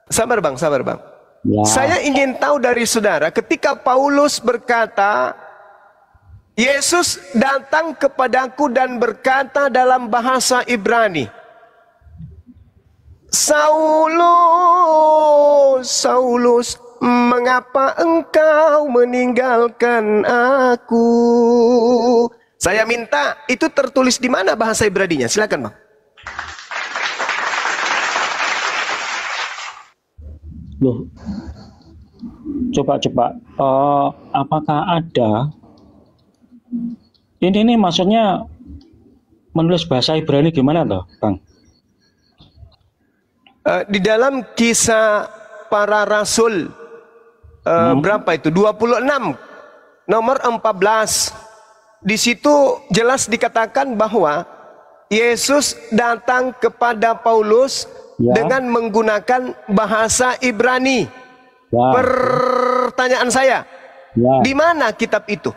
sabar Bang. Ya. Saya ingin tahu dari saudara ketika Paulus berkata, Yesus datang kepadaku dan berkata dalam bahasa Ibrani, Saulus, Saulus, mengapa engkau meninggalkan aku? Saya minta itu tertulis di mana bahasa Ibraninya? Silakan, Bang. Loh, coba. Apakah ada? Ini nih maksudnya menulis bahasa Ibrani gimana toh, Bang? Di dalam kisah para rasul berapa itu? 26 nomor 14. Di situ jelas dikatakan bahwa Yesus datang kepada Paulus dengan menggunakan bahasa Ibrani. Pertanyaan saya, di mana kitab itu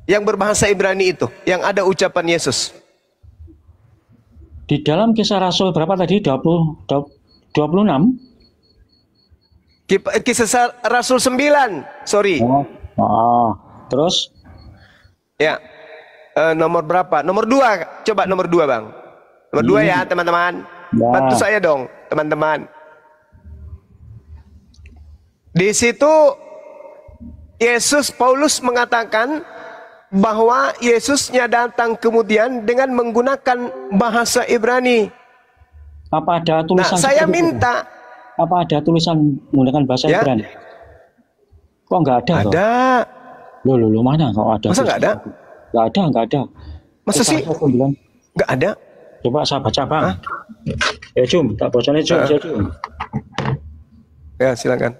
yang berbahasa Ibrani itu, yang ada ucapan Yesus? Di dalam kisah Rasul berapa tadi? 26? Kisah Rasul 9, sorry. Terus? Ya, nomor berapa? Nomor 2, coba nomor 2 Bang. Nomor 2 ya teman-teman. Bantu saya dong teman-teman. Di situ Paulus mengatakan bahwa Yesusnya datang kemudian dengan menggunakan bahasa Ibrani. Apa ada tulisan? Nah, saya minta. Apa ada tulisan menggunakan bahasa Ibrani? Kok nggak ada? Ada. Loh, mana kok ada? Masa nggak ada? Nggak ada. Masa sih? Nggak ada. Coba saya baca, Bang. Ya, Jum, tak bocornya Jum. Ya, silakan.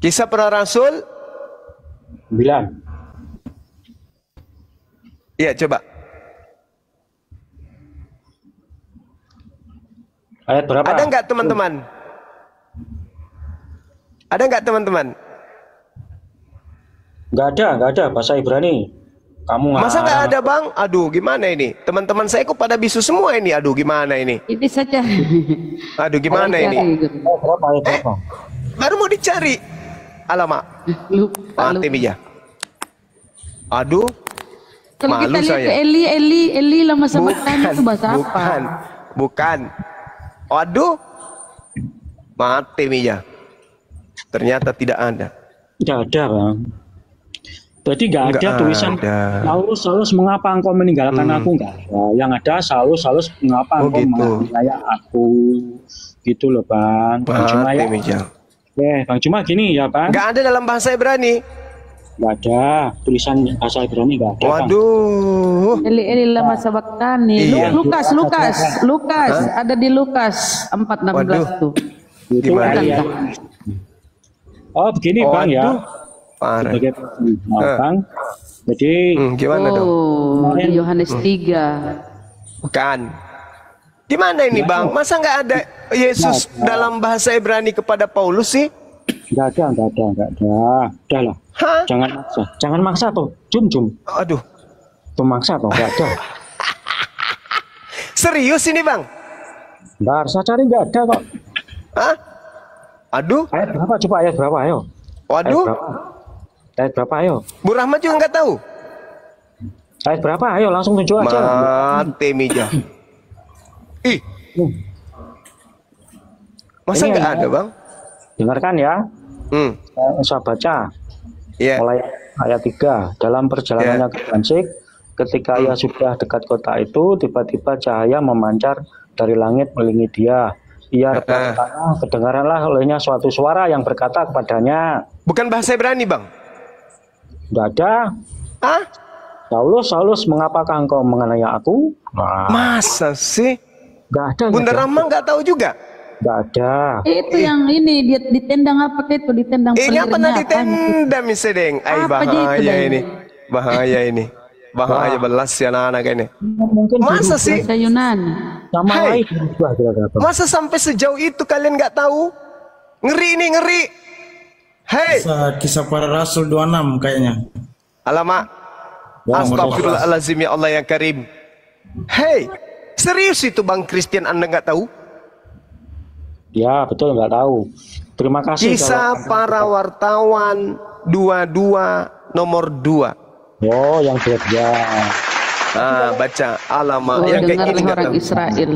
Kisah para Rasul 9. Iya, coba. Ayat berapa? Ada nggak teman-teman? Ada nggak teman-teman? Nggak ada bahasa Ibrani. Kamu masa nggak ada, Bang? Aduh, gimana ini? Teman-teman saya kok pada bisu semua ini. Aduh, gimana ini? Ini saja. Aduh, gimana ini? Berapa? Baru mau dicari. Alamak. Lupa. Mati Mija. Aduh. Kalau kita Malu lihat saya. Eli lama sebutkan itu bahasa apa? Bukan. Waduh. Mati Mija. Ternyata tidak ada. Nggak ada, Bang. Jadi nggak ada tulisan Saulus mengapa engkau meninggalkan aku, nggak ada. Yang ada Saulus mengapa engkau menganiaya aku, gitu loh, Bang. Bang Cuma ya. Bang Cuma gini ya, Bang. Nggak ada dalam bahasa Ibrani. Nggak ada tulisan bahasa Ibrani, nggak ada. Waduh. Eli lama sabakkan nih. Iya. Lukas ada di Lukas 4:16 tuh. Gimana? Oh begini, Bang ya. Parah. Bang. Jadi gimana dong? Di Yohanes 3. Bukan. Gimana ini, Bang? Masa nggak ada Yesus dalam bahasa Ibrani kepada Paulus sih? Nggak ada. Udah lah. Hah? Jangan maksa tuh. Jum. Aduh. Tuh maksa tuh, nggak ada. Serius ini, Bang? Bentar, saya cari nggak ada kok. Hah? Aduh. Ayat berapa? Coba ayat berapa, ayo. Waduh. Ayat berapa, ayo. Bu Rahmat juga nggak tahu. Ayat berapa? Ayo langsung tunjuk aja. Mati Mija. Ih. Masa nggak ada, Bang? Dengarkan ya. Saya baca. Ya. Mulai ayat 3. Dalam perjalanannya ke Damaskus, ketika ia sudah dekat kota itu, tiba-tiba cahaya memancar dari langit melilingi dia. Ia rebah ke tanah, kedengaranlah olehnya suatu suara yang berkata kepadanya. Bukan bahasa Ibrani, Bang? Tidak ada. Ah? Saulus, Saulus, mengapakah engkau menganiaya aku? Nah, Masa sih? nggak ada. Bunda Rama nggak tahu juga? Nggak ada. Itu yang ini dia ditendang apa itu ditendang Ini apa pelirnya nanti apa? tendam sedeng? Ay, Apa aja itu, bahaya Bang? ini. Bahaya ini. Bahaya belas ya anak-anak ini. Mungkin Masa sih? Bahasa Yunani. sama Hai. lain berubah kira-kira. Masa sampai sejauh itu kalian nggak tahu? Ngeri ini, ngeri. Hei, Kisah para Rasul 26 kayaknya. alamak. Astagfirullahaladzim ya Allah yang karim. Hei, serius itu Bang Christian Anda nggak tahu? Ya, betul, nggak tahu. Terima kasih. Kisah para wartawan 22 nomor 2. Oh, yang dia. Ah, baca alamak Oh, yang kayak dengarlah gini nggak orang tahu. Israel.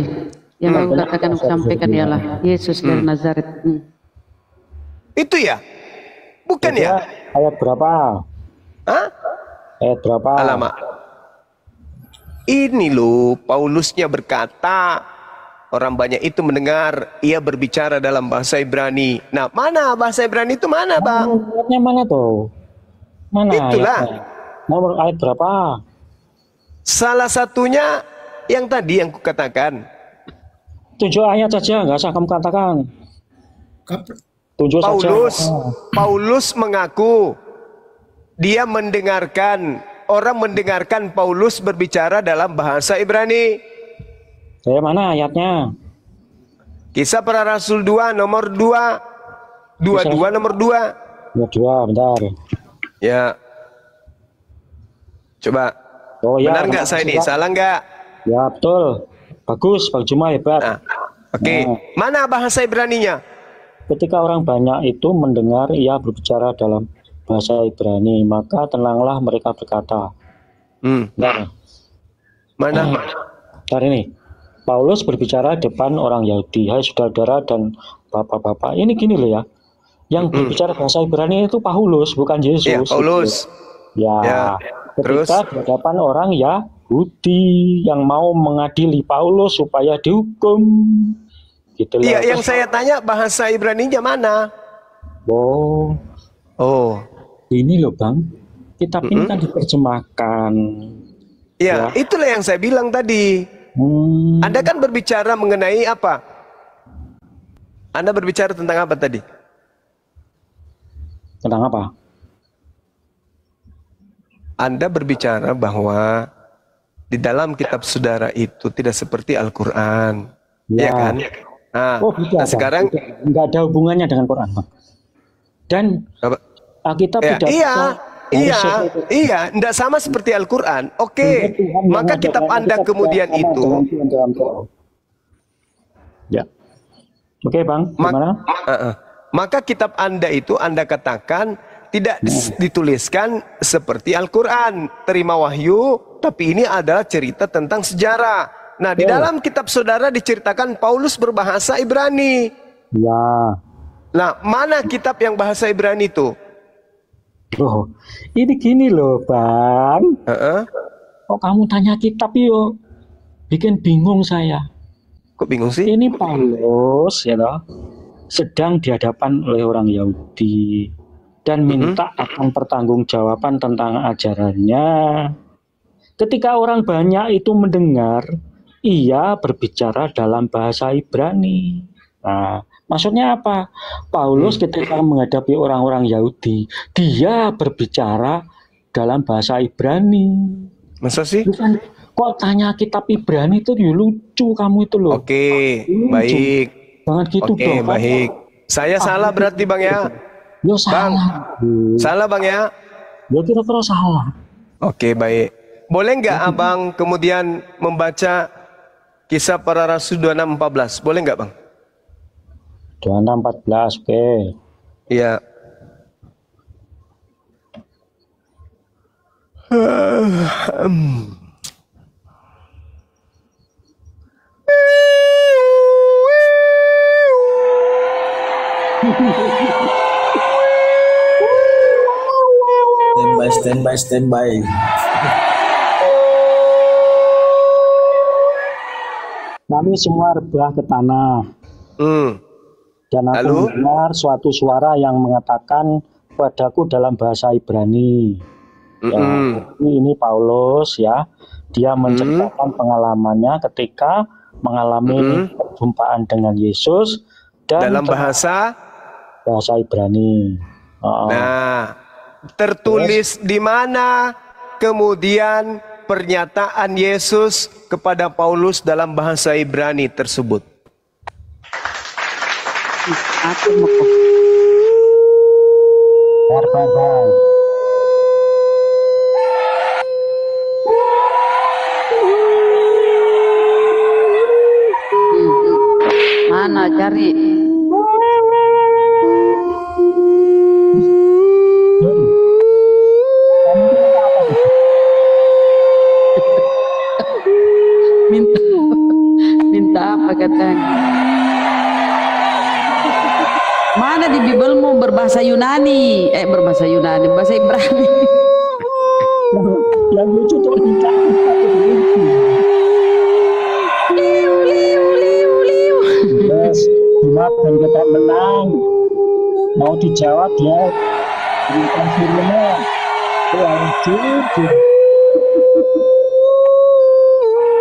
Yang aku katakan aku sampaikan ialah Yesus dari Nazaret. Itu ya? Bukan ya? Ayat berapa? Hah? Ayat berapa? Alamak. Ini loh, Paulusnya berkata, orang banyak itu mendengar, ia berbicara dalam bahasa Ibrani. Nah, mana bahasa Ibrani itu mana, Bang? Ayatnya mana tuh? Mana? Itulah. Ayatnya? Nomor ayat berapa? Salah satunya yang tadi yang kukatakan. 7 ayat saja, nggak usah kamu katakan. 7 saja. Paulus mengaku dia orang mendengarkan Paulus berbicara dalam bahasa Ibrani. Mana ayatnya? Kisah para Rasul 2 nomor 2. 22 nomor 2. Ya, 2, bentar. Ya. Coba. Oh ya. Benar nggak saya ini? Salah nggak? Ya, betul. Bagus, Bang Juma hebat. Nah, oke. Nah. Mana bahasa Ibraninya? Ketika orang banyak itu mendengar ia berbicara dalam bahasa Ibrani, maka tenanglah mereka berkata. Bentar. Mana? Bentar ini. Paulus berbicara depan orang Yahudi. Hai saudara dan bapak-bapak. Ini gini loh ya. Yang berbicara bahasa Ibrani itu Paulus, bukan Yesus. Ya, Paulus. Ya. Ya. Ketika di hadapan orang Yahudi yang mau mengadili Paulus supaya dihukum. Gitu loh. Iya, yang saya tanya bahasa Ibraninya mana? Oh, ini loh Bang. Kitab ini kan diterjemahkan. Ya, itulah yang saya bilang tadi. Anda kan berbicara mengenai apa? Anda berbicara tentang apa tadi? Tentang apa? Anda berbicara bahwa di dalam kitab saudara itu tidak seperti Al-Quran. Ya kan? Nah, Nah sekarang nggak ada hubungannya dengan Quran, Bang. Dan Alkitab ya, tidak iya, tidak sama seperti Al-Quran. Oke, maka kitab Anda kemudian itu. Ya, oke Bang, gimana? Maka kitab Anda itu Anda katakan tidak dituliskan seperti Al-Quran, terima wahyu, tapi ini adalah cerita tentang sejarah. Nah, di dalam kitab saudara diceritakan Paulus berbahasa Ibrani. Ya. Nah, mana kitab yang bahasa Ibrani itu? Loh, ini gini loh Bang. Kok kamu tanya kitab yuk? Bikin bingung saya. Kok bingung sih? Ini Paulus ya toh, sedang di hadapan oleh orang Yahudi dan minta akan pertanggungjawaban tentang ajarannya. Ketika orang banyak itu mendengar, ia berbicara dalam bahasa Ibrani. Nah, maksudnya apa? Paulus ketika menghadapi orang-orang Yahudi, dia berbicara dalam bahasa Ibrani. Masa sih? Bukan, kok tanya kitab Ibrani itu lucu kamu itu loh. Oke, baik. Jangan gitu dong. Oke, baik. Saya salah berarti Bang ya? Ya salah. Salah Bang ya? Ya kira-kira salah. Oke, baik. Boleh nggak Abang kemudian membaca Kisah Para Rasul 26:14? Boleh nggak Bang? 26:14, oke. Iya. Standby. Kami semua rebah ke tanah. Dan aku Lalu? mendengar suatu suara yang mengatakan padaku dalam bahasa Ibrani. Ya, ini Paulus ya, dia menceritakan pengalamannya ketika mengalami perjumpaan dengan Yesus dan Dalam bahasa Ibrani. nah, tertulis di mana kemudian pernyataan Yesus kepada Paulus dalam bahasa Ibrani tersebut. Aku mau mana cari? minta minta apa katanya? Mana di Bibelmu berbahasa Yunani? Berbahasa Yunani, bahasa Ibrani. Yang lucu tuh Liu, liu, liu, liu. Yes, dan kita menang. Mau dijawab dia berikan firmannya. Jujur.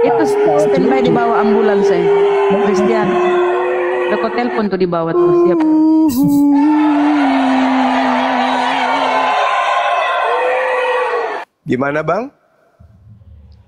Itu standby di bawah ambulans saya. Christian. Udah kok telepon tuh di bawah tuh siap. Gimana Bang?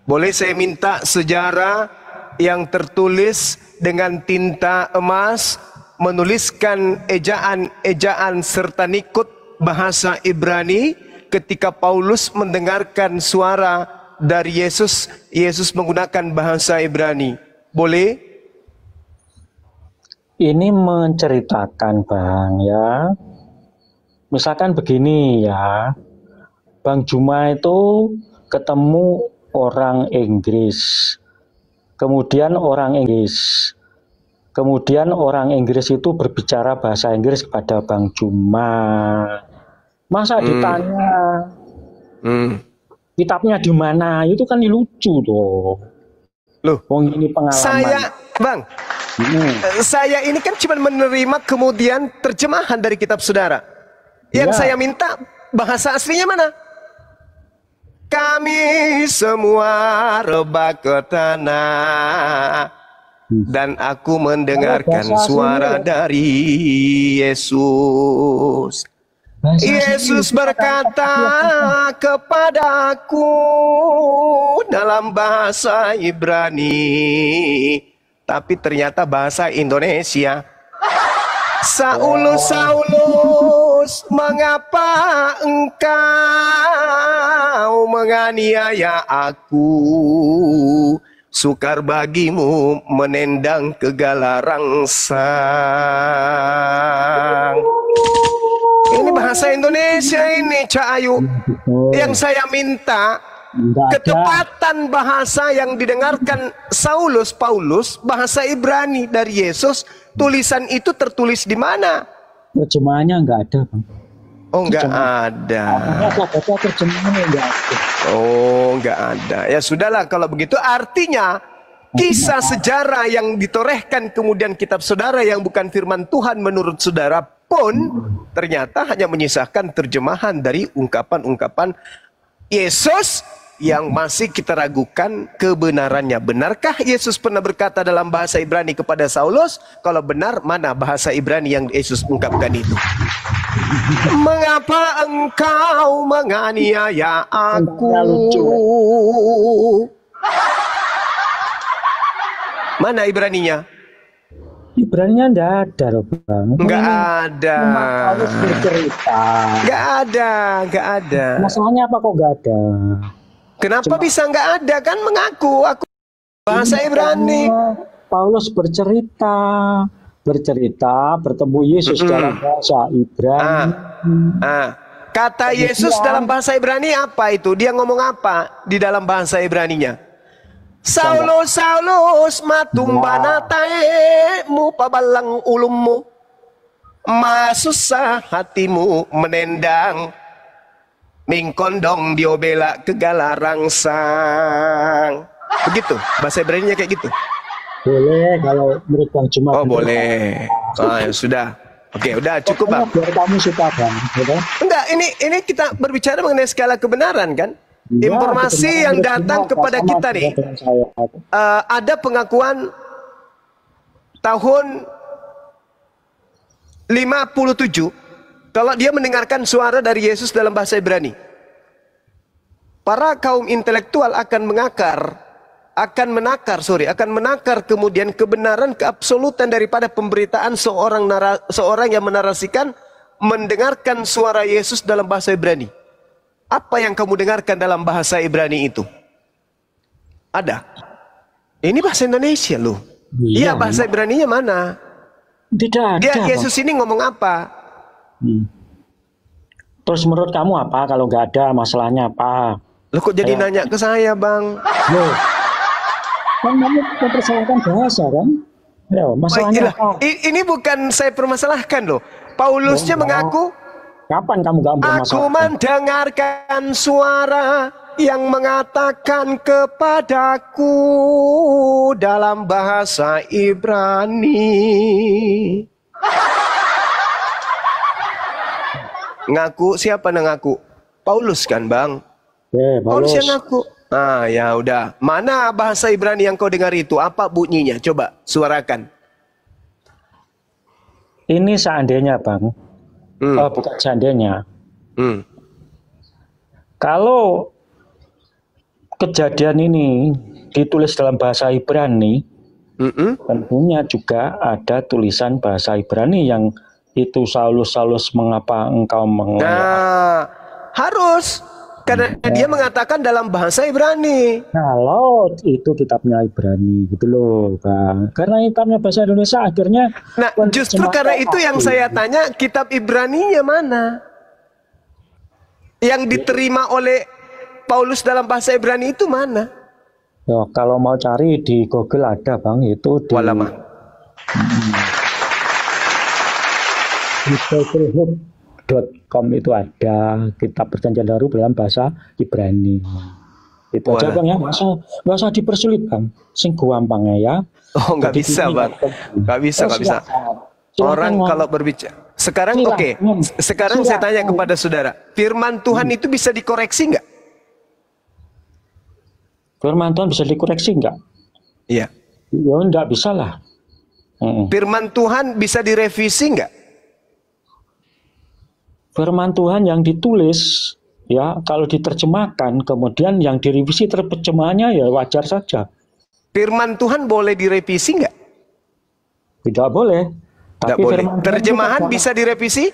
Boleh saya minta sejarah yang tertulis dengan tinta emas, menuliskan ejaan-ejaan serta nikut bahasa Ibrani ketika Paulus mendengarkan suara dari Yesus, Yesus menggunakan bahasa Ibrani. Boleh? Ini menceritakan Bang ya. Misalkan begini ya. Bang Juma itu ketemu orang Inggris. Kemudian orang Inggris itu berbicara bahasa Inggris kepada Bang Juma. Masa ditanya kitabnya di mana? Itu kan lucu tuh. Loh, ini pengalaman. Saya ini kan cuma menerima kemudian terjemahan dari kitab saudara. Yang saya minta bahasa aslinya mana? Kami semua rebah ke tanah dan aku mendengarkan suara dari Yesus. Yesus berkata kepadaku dalam bahasa Ibrani, tapi ternyata bahasa Indonesia. Saulus, Saulus, mengapa engkau menganiaya aku? Sukar bagimu menendang kegala rangsang. Ini bahasa Indonesia ini, Cak Ayu. Yang saya minta ketepatan bahasa yang didengarkan Saulus, Paulus, bahasa Ibrani dari Yesus. Tulisan itu tertulis di mana? Terjemahannya enggak ada, Bang. Oh, enggak ada. Terjemahannya enggak ada. Oh, enggak ada. Ya sudahlah kalau begitu, artinya kisah sejarah yang ditorehkan kemudian kitab saudara yang bukan firman Tuhan menurut saudara pun ternyata hanya menyisakan terjemahan dari ungkapan-ungkapan Yesus yang masih kita ragukan kebenarannya. Benarkah Yesus pernah berkata dalam bahasa Ibrani kepada Saulus? Kalau benar, mana bahasa Ibrani yang Yesus ungkapkan itu? Mengapa engkau menganiaya aku? Mana Ibraninya? Ibraninya enggak ada, Bang. Enggak ada. Paulus bercerita. Enggak ada, enggak ada. Masalahnya apa kok enggak ada? Kenapa bisa enggak ada? Kan mengaku aku bahasa Ibrani. Paulus bercerita bertemu Yesus dalam bahasa Ibrani. Kata Yesus dalam bahasa Ibrani apa itu? Dia ngomong apa di dalam bahasa Ibraninya? Saulus, Saulus, matumbana taemu pabalang ulummu, masusah hatimu menendang. Mingkondong diobela kegala rangsang. Begitu, bahasa Ibrani-nya kayak gitu. Boleh kalau menurut Bang Jumat. Oh boleh. Ya sudah. Oke, udah cukup Bang. Biar kamu suka Bang, gitu. Enggak, ini kita berbicara mengenai skala kebenaran kan? Ya, Informasi yang datang kepada kita nih. Ada pengakuan tahun 57 kalau dia mendengarkan suara dari Yesus dalam bahasa Ibrani. Para kaum intelektual akan menakar kemudian kebenaran keabsolutan daripada pemberitaan seorang yang menarasikan mendengarkan suara Yesus dalam bahasa Ibrani. Apa yang kamu dengarkan dalam bahasa Ibrani itu? Ada. Ini bahasa Indonesia loh. Iya, bahasa Ibraninya mana? Tidak ada. Yesus ini ngomong apa? Terus menurut kamu apa? Kalau nggak ada, masalahnya apa? Loh kok jadi nanya ke saya, Bang? Loh, kan kamu mempersalahkan bahasa kan? Ya, masalahnya apa? Ini bukan saya permasalahkan loh. Paulusnya mengaku, kapan kamu nggak aku mempermasalahkan? mendengarkan suara yang mengatakan kepadaku dalam bahasa Ibrani. Ngaku, siapa yang ngaku? Paulus kan Bang? Paulus yang ngaku. Ah ya udah. Mana bahasa Ibrani yang kau dengar itu? Apa bunyinya? Coba suarakan. Ini seandainya Bang. Oh, bukan seandainya. Kalau kejadian ini ditulis dalam bahasa Ibrani, tentunya juga ada tulisan bahasa Ibrani yang itu Saulus, mengapa engkau mengelak? Nah, harus. Karena dia mengatakan dalam bahasa Ibrani. Kalau itu kitabnya Ibrani, gitu loh, Bang. Karena kitabnya bahasa Indonesia akhirnya. Nah, justru karena itu yang saya tanya, kitab Ibraninya mana? Yang diterima oleh Paulus dalam bahasa Ibrani itu mana? Ya, kalau mau cari di Google ada, Bang. Itu di googlehub.com itu ada kitab Perjanjian Baru dalam bahasa Ibrani. Itu aja Bang ya, nggak usah dipersulit Bang, sing gampang ya. Oh nggak bisa Bang, nggak bisa. Orang kalau berbicara sekarang sekarang saya tanya kepada saudara, firman Tuhan itu bisa dikoreksi nggak? Firman Tuhan bisa dikoreksi nggak? Iya. Ya nggak bisa lah. Firman Tuhan bisa direvisi nggak? Firman Tuhan yang ditulis, ya kalau diterjemahkan, kemudian yang direvisi terjemahannya ya wajar saja. Firman Tuhan boleh direvisi nggak? Tidak boleh. Tidak boleh. Terjemahan bisa direvisi?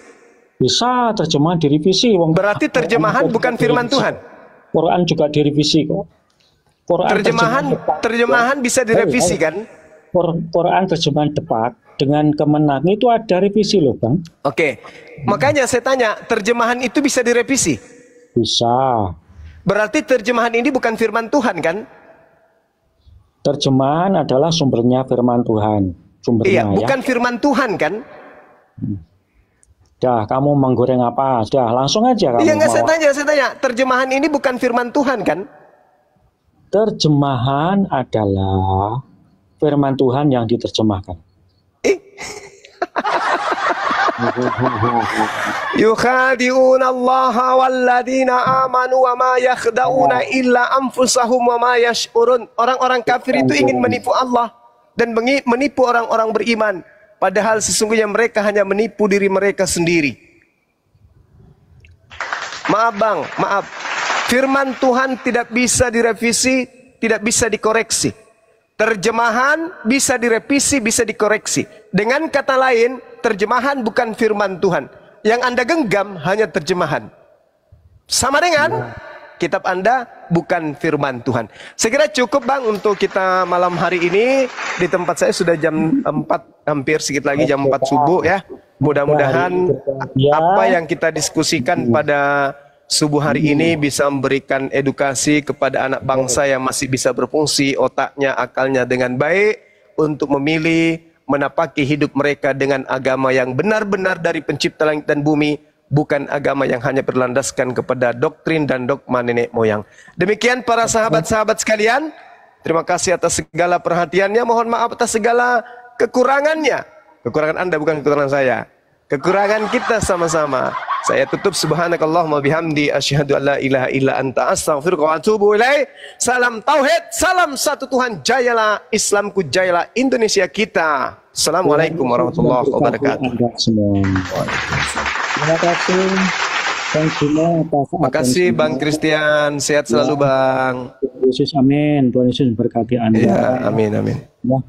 Bisa, terjemahan direvisi. Berarti terjemahan bukan firman Tuhan? Quran juga direvisi kok. Terjemahan bisa direvisi kan? Quran terjemahan tepat dengan kemenang itu ada revisi loh Bang. Oke, makanya saya tanya, terjemahan itu bisa direvisi? Bisa. Berarti terjemahan ini bukan firman Tuhan kan? Terjemahan adalah sumbernya firman Tuhan. Sumbernya, bukan firman Tuhan kan? Dah, kamu menggoreng apa? Dah, langsung aja kamu. Iya nggak, saya tanya, terjemahan ini bukan firman Tuhan kan? Terjemahan adalah firman Tuhan yang diterjemahkan. Yukhadi'una Allah walladzina amanu wa ma yakhda'una illa anfusahum wa ma yash'urun. Orang-orang kafir itu ingin menipu Allah dan menipu orang-orang beriman, padahal sesungguhnya mereka hanya menipu diri mereka sendiri. Maaf Bang, maaf. Firman Tuhan tidak bisa direvisi, tidak bisa dikoreksi. Terjemahan bisa direvisi, bisa dikoreksi. Dengan kata lain, terjemahan bukan firman Tuhan. Yang Anda genggam hanya terjemahan. Sama dengan kitab Anda bukan firman Tuhan. Saya kira cukup Bang untuk kita malam hari ini. Di tempat saya sudah jam 4, hampir sedikit lagi jam 4 subuh ya. Mudah-mudahan apa yang kita diskusikan pada subuh hari ini bisa memberikan edukasi kepada anak bangsa yang masih bisa berfungsi otaknya, akalnya dengan baik untuk memilih, menapaki hidup mereka dengan agama yang benar-benar dari pencipta langit dan bumi, bukan agama yang hanya berlandaskan kepada doktrin dan dogma nenek moyang. Demikian para sahabat-sahabat sekalian, terima kasih atas segala perhatiannya, mohon maaf atas segala kekurangannya. Kekurangan Anda bukan kekurangan saya, kekurangan kita sama-sama. Saya tutup, subhanakallahumma bihamdi asyhadu an la ilaha illa anta astaghfiruka wa atubu ilaik. Salam tauhid, salam satu Tuhan, jayalah Islamku, jayalah Indonesia kita. Assalamualaikum warahmatullahi wabarakatuh. Terima kasih Bang Juma atas Terima kasih Bang Christian, sehat selalu Bang. Yesus, amin. Tuhan Yesus memberkati Anda. Ya, amin amin. Ya.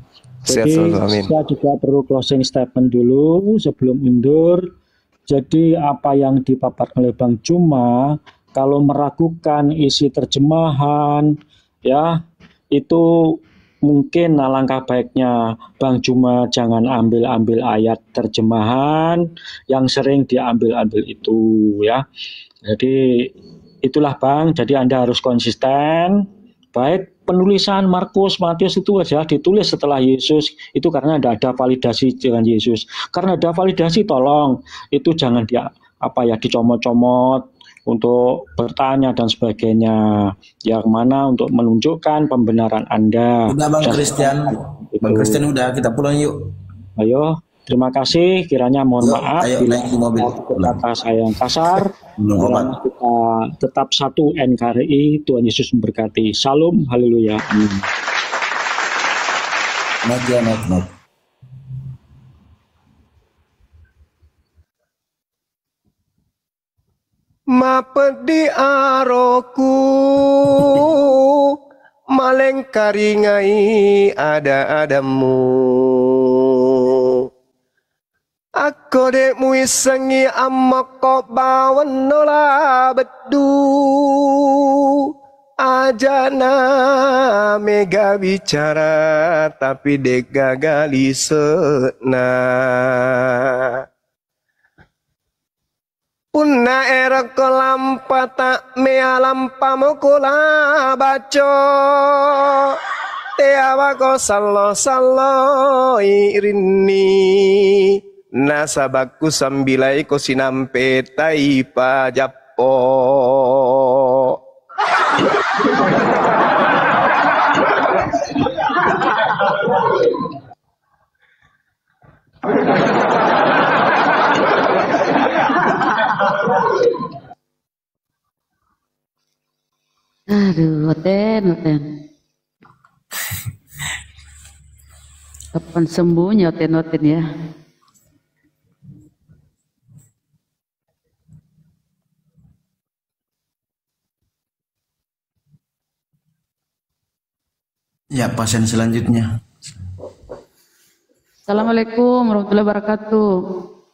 Sehat Jadi selalu, amin. saya juga perlu closing statement dulu sebelum mundur. Jadi apa yang dipaparkan oleh Bang Juma, kalau meragukan isi terjemahan, ya itu mungkin alangkah baiknya Bang Juma jangan ambil-ambil ayat terjemahan yang sering diambil-ambil itu, ya. Jadi itulah Bang. Jadi Anda harus konsisten. Baik penulisan Markus, Matius itu aja ditulis setelah Yesus, itu karena ada validasi dengan Yesus. Karena ada validasi, tolong itu jangan dicomot-comot untuk bertanya dan sebagainya. Yang mana untuk menunjukkan pembenaran Anda. Udah Bang Christian, Bang Christian udah, kita pulang yuk. Ayo, terima kasih. Kiranya mohon maaf ayo, bila naik di mobil. kata saya yang kasar. Kiranya kita tetap satu NKRI. Tuhan Yesus memberkati. Salam, haleluya. Amin. Naik ya, naik. Mapedi aroku maleng karingai ada-adamu. Aku dek muisangi amako bawan nola bedu. Ajana mega bicara tapi dek gagali sena. Punna era kolampa tak mea lampa mokola baco. Teawa ko sallo irini. Nasabaku sambilai ko sinampe taipa japo. Aduh, Oten. Kapan sembuhnya Oten ya? Ya, pasien selanjutnya. Assalamualaikum warahmatullahi wabarakatuh.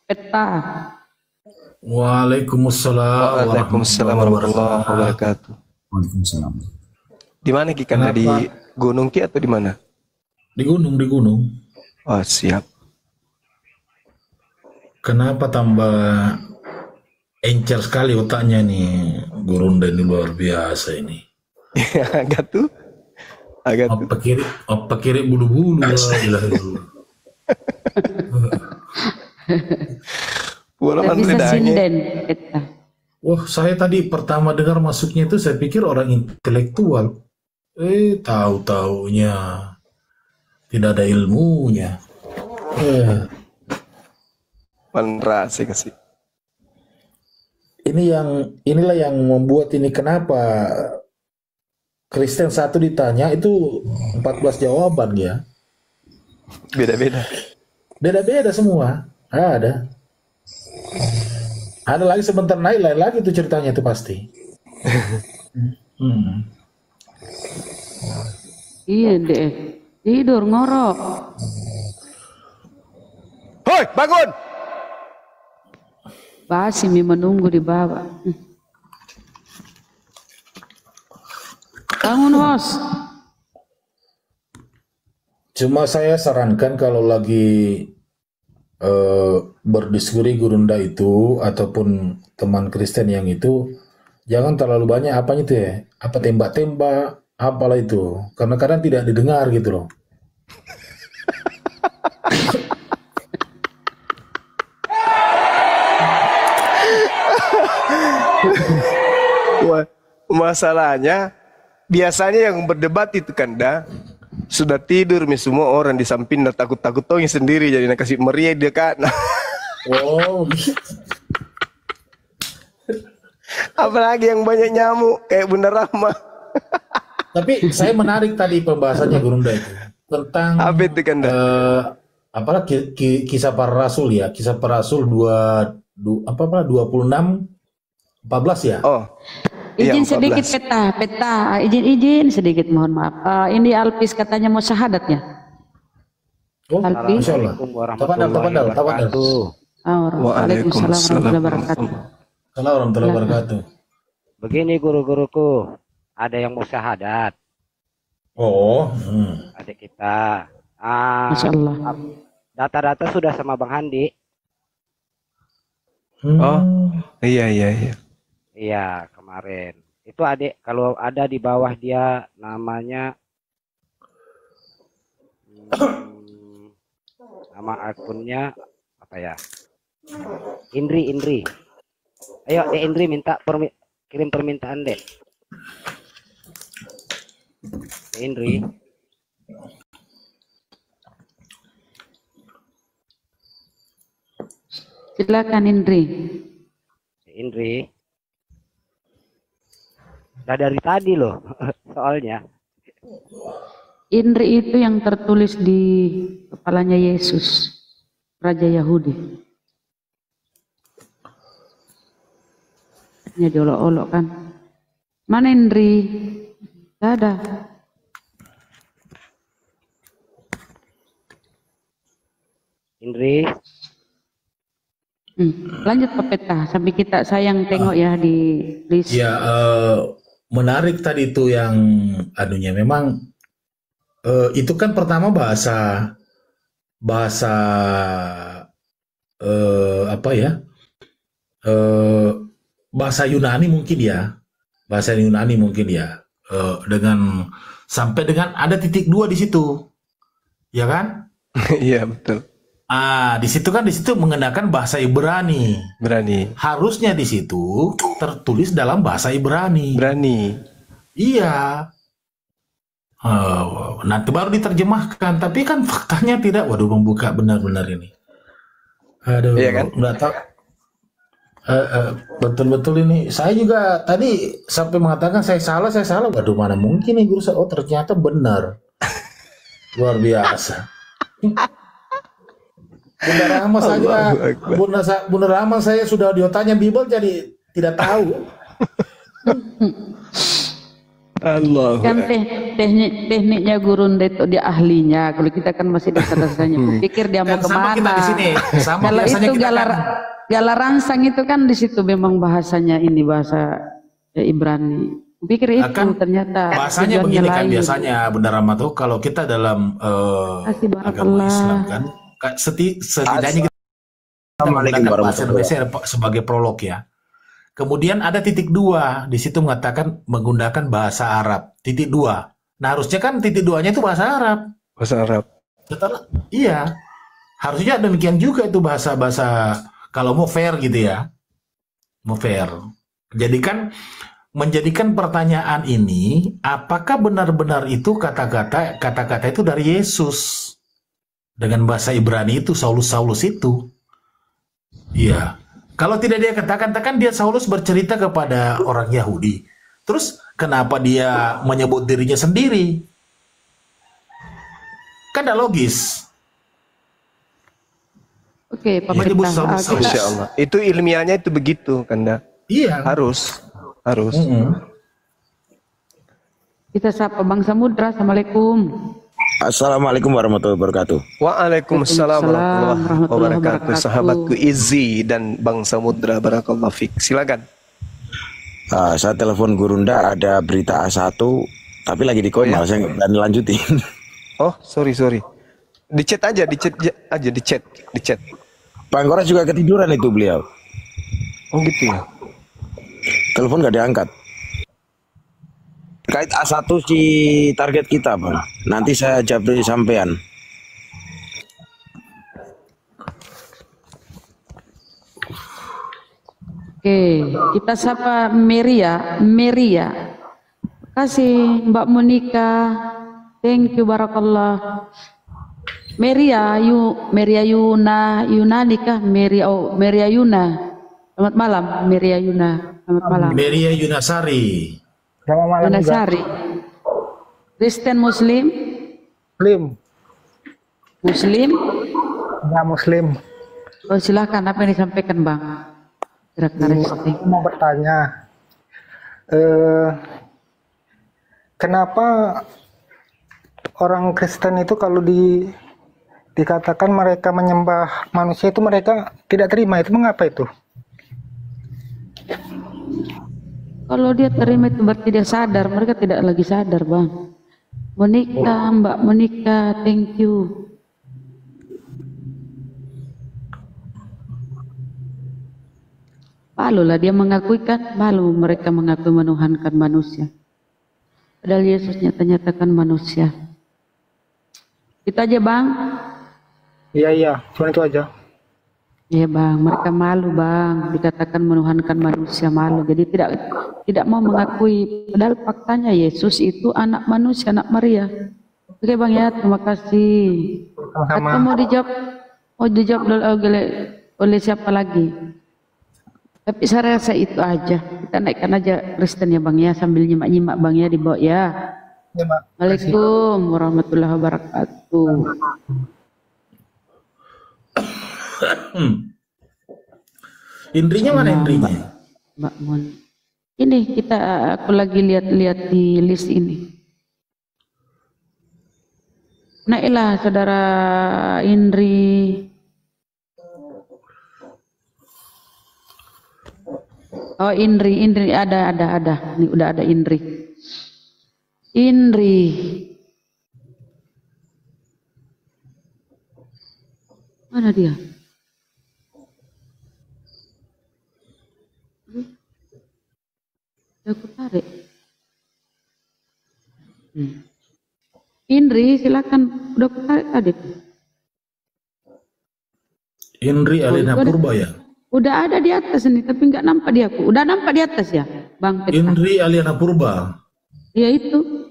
Peta. Waalaikumsalam. Waalaikumsalam warahmatullahi wabarakatuh. Waalaikumsalam. Di mana Ki? Karena di gunung Ki atau di mana? Di gunung. Oh, siap. Kenapa tambah encer sekali otaknya nih, Gurunda ini luar biasa ini. Agak tuh. Apa kiri bulu-bulu lah. Tidak bisa sinden, Peta. Wah, saya tadi pertama dengar masuknya itu saya pikir orang intelektual. Tahu-taunya tidak ada ilmunya. Panrase kasih. Inilah yang membuat ini kenapa Kristen satu ditanya itu 14 jawaban ya. Beda-beda. Beda-beda semua. Ada. Ada lagi sebentar naik lain lagi itu ceritanya itu pasti. Iya deh, tidur ngorok. Hoi, bangun! Basimi menunggu di bawah. Bangun, Bos. Cuma saya sarankan kalau lagi berdiskusi Gurunda itu ataupun teman Kristen yang itu jangan terlalu banyak apanya itu ya, apa tembak-tembak apalah itu, karena kadang tidak didengar gitu loh. Wah, masalahnya biasanya yang berdebat itu kan sudah tidur semua orang di samping takut-takut tongin sendiri jadi nak kasih meriah dia kan. Oh, Apalagi yang banyak nyamuk kayak Bunda Rahma. tapi saya menarik tadi pembahasannya Gurunda itu tentang Apa itu kan apalah kisah para rasul ya, kisah para rasul 26 14 ya. Oh, Izin iya, sedikit 14. peta, izin sedikit mohon maaf. Ini Alpis katanya mau syahadat ya? Oh, Alpi. Masya Allah. Tafadhal. Waalaikumsalam warahmatullahi wabarakatuh. Assalamualaikum warahmatullahi wabarakatuh. Begini guru-guruku, ada yang mau syahadat, Oh, adik kita. Masya Allah. Data-data sudah sama Bang Handi. Oh, iya. Iya, kemarin. Itu adik, kalau ada di bawah dia namanya, nama akunnya apa ya? Indri. Ayo, Dek Indri minta kirim permintaan, Dek. Dek Indri. Silakan Indri. Dek Indri. Udah dari tadi loh, soalnya. Indri itu yang tertulis di kepalanya Yesus, Raja Yahudi. Nya diolok-olok kan. Mana Indri? Gak ada. Indri. Lanjut ke peta sampai saya yang tengok ya di list. ya menarik tadi itu yang anunya memang itu kan pertama bahasa apa ya? Bahasa Yunani mungkin ya. Dengan sampai dengan ada titik 2 di situ. Ya kan? Iya, betul. Di situ mengenakan bahasa Ibrani. Berani. Harusnya di situ tertulis dalam bahasa Ibrani. Berani. Iya. Nanti baru diterjemahkan. Tapi kan faktanya tidak. Waduh, membuka benar-benar ini. Aduh, Iya kan? nggak tahu. Betul-betul ini. Saya juga tadi sampai mengatakan saya salah. Waduh, mana mungkin nih guru saya. Oh, ternyata benar. Luar biasa. Bunda Rahma saja, Bunda Rahma saya sudah diotanya Bible jadi tidak tahu. Allah. Kan tekniknya Gurunda itu dia ahlinya. Kalau kita kan masih dasar-dasarnya. Pikir dia mau Kan sama kita kemana. di sini. Sama Kalau biasanya itu kita galar rangsang itu kan di situ memang bahasanya ini bahasa Ibrani. Pikir itu kan ternyata bahasanya tujuannya begini kan lain. biasanya Bunda Rahma tuh kalau kita dalam Kasih agama barakallah. Islam kan setidaknya kita menggunakan bahasa Indonesia sebagai prolog ya. Kemudian ada titik 2 di situ mengatakan menggunakan bahasa Arab. Titik 2. Nah harusnya kan titik 2-nya itu bahasa Arab. Bahasa Arab. Iya. Harusnya demikian juga itu bahasa kalau mau fair gitu ya. Mau fair. Jadi kan menjadikan pertanyaan ini apakah benar-benar itu kata-kata itu dari Yesus dengan bahasa Ibrani itu Saulus itu. Iya. Kalau tidak dia katakan dia Saulus bercerita kepada orang Yahudi. Terus kenapa dia menyebut dirinya sendiri? Kan tidak logis. Oke, Pak Menyebut Bertah. Saulus. Insya Allah. Itu ilmiahnya itu begitu, Kanda. Iya. Harus. Kita sapa Bang Samudra. Assalamualaikum. Assalamualaikum warahmatullahi wabarakatuh. Waalaikumsalam warahmatullahi warahmatullahi wabarakatuh. wabarakatuh. Sahabatku Izzi dan Bang Samudra, barakallahu fiik. Silakan. Saya telepon Gurunda ada berita A1 tapi lagi di koma, saya nggak berani lanjutin. Oh, sorry. Di chat. Pak Anggora juga ketiduran itu beliau. Oh gitu ya. Telepon nggak diangkat. Terkait A1 si target kita, Bang. Nanti saya japri sampean. Oke, kita sapa Meria. Meria. Kasih Mbak Monica. Thank you barakallah. Meria Yuna nikah Meria Yuna. Selamat malam Meria Yuna. Selamat malam. Meria Yunasari. Selamat malam. Yunasari. Kristen Muslim? Muslim? Enggak Muslim. Oh, silakan apa yang disampaikan Bang? Aku mau bertanya, kenapa orang Kristen itu kalau dikatakan mereka menyembah manusia itu mereka tidak terima, itu mengapa itu? Kalau dia terima itu berarti dia sadar, mereka tidak lagi sadar Bang. Monica, Mbak Monica, thank you. Malu lah dia mengakui kan, malu mereka mengakui menuhankan manusia. Padahal Yesus nyata-nyatakan manusia. Itu aja Bang. Iya, cuma itu aja. Iya Bang, mereka malu Bang, dikatakan menuhankan manusia, malu. Jadi tidak mau mengakui. Padahal faktanya Yesus itu anak manusia, anak Maria. Oke Bang ya, terima kasih. Atau mau dijawab oleh siapa lagi? Tapi saya rasa itu aja. Kita naikkan aja Kristen ya Bang ya, sambil nyimak-nyimak Bang ya, dibawa ya. Ya, Mbak. Waalaikumsalam warahmatullahi wabarakatuh. Indrinya mana Indrinya? Mbak Mon. Ini aku lagi lihat-lihat di list ini. Naiklah saudara Indri. Oh Indri ada. Ini udah ada Indri. Mana dia? Aku tarik. Indri silakan, udah aku tarik tadi. Indri Alina Purba ya? Udah ada di atas ini, tapi nggak nampak di aku. Udah nampak di atas ya, Bang Peta? Indri Alina Purba. Ya itu.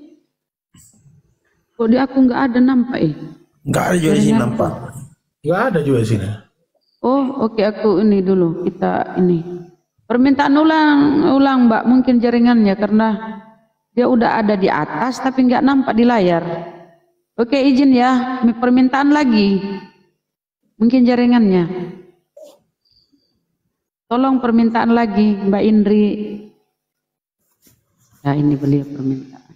Kok di aku nggak ada nampak Nggak ada juga di sini nampak. Nggak ada juga di sini. Oh oke, aku ini dulu, kita ini. Permintaan ulang Mbak, mungkin jaringannya karena dia udah ada di atas tapi nggak nampak di layar. Oke izin ya, permintaan lagi. Mungkin jaringannya. Tolong permintaan lagi Mbak Indri. Ya ini beliau permintaan.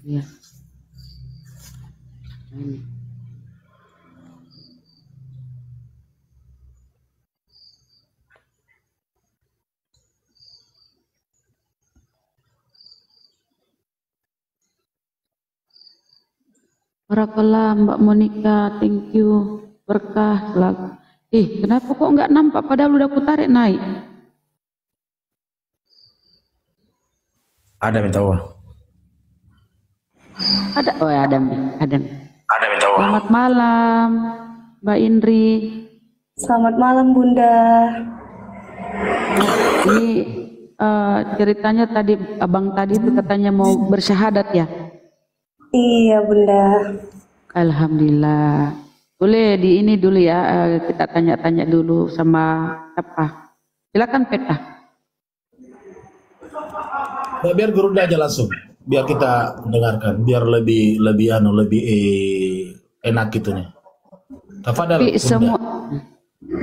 Ya. Ini. Barakallah Mbak Monica, thank you, berkah selalu. Kenapa kok nggak nampak padahal udah aku tarik naik? Ada minta uang. Ada, oh ya ada Ada minta uang. Selamat malam Mbak Indri. Selamat malam Bunda. Ini ceritanya tadi abang tadi itu katanya mau bersyahadat ya? Iya Bunda. Alhamdulillah. Boleh di ini dulu ya, kita tanya-tanya dulu sama apa? Silakan Peta. Nah, biar guru aja langsung, biar kita dengarkan, biar lebih enak gitu nih. Tafadhal. Tapi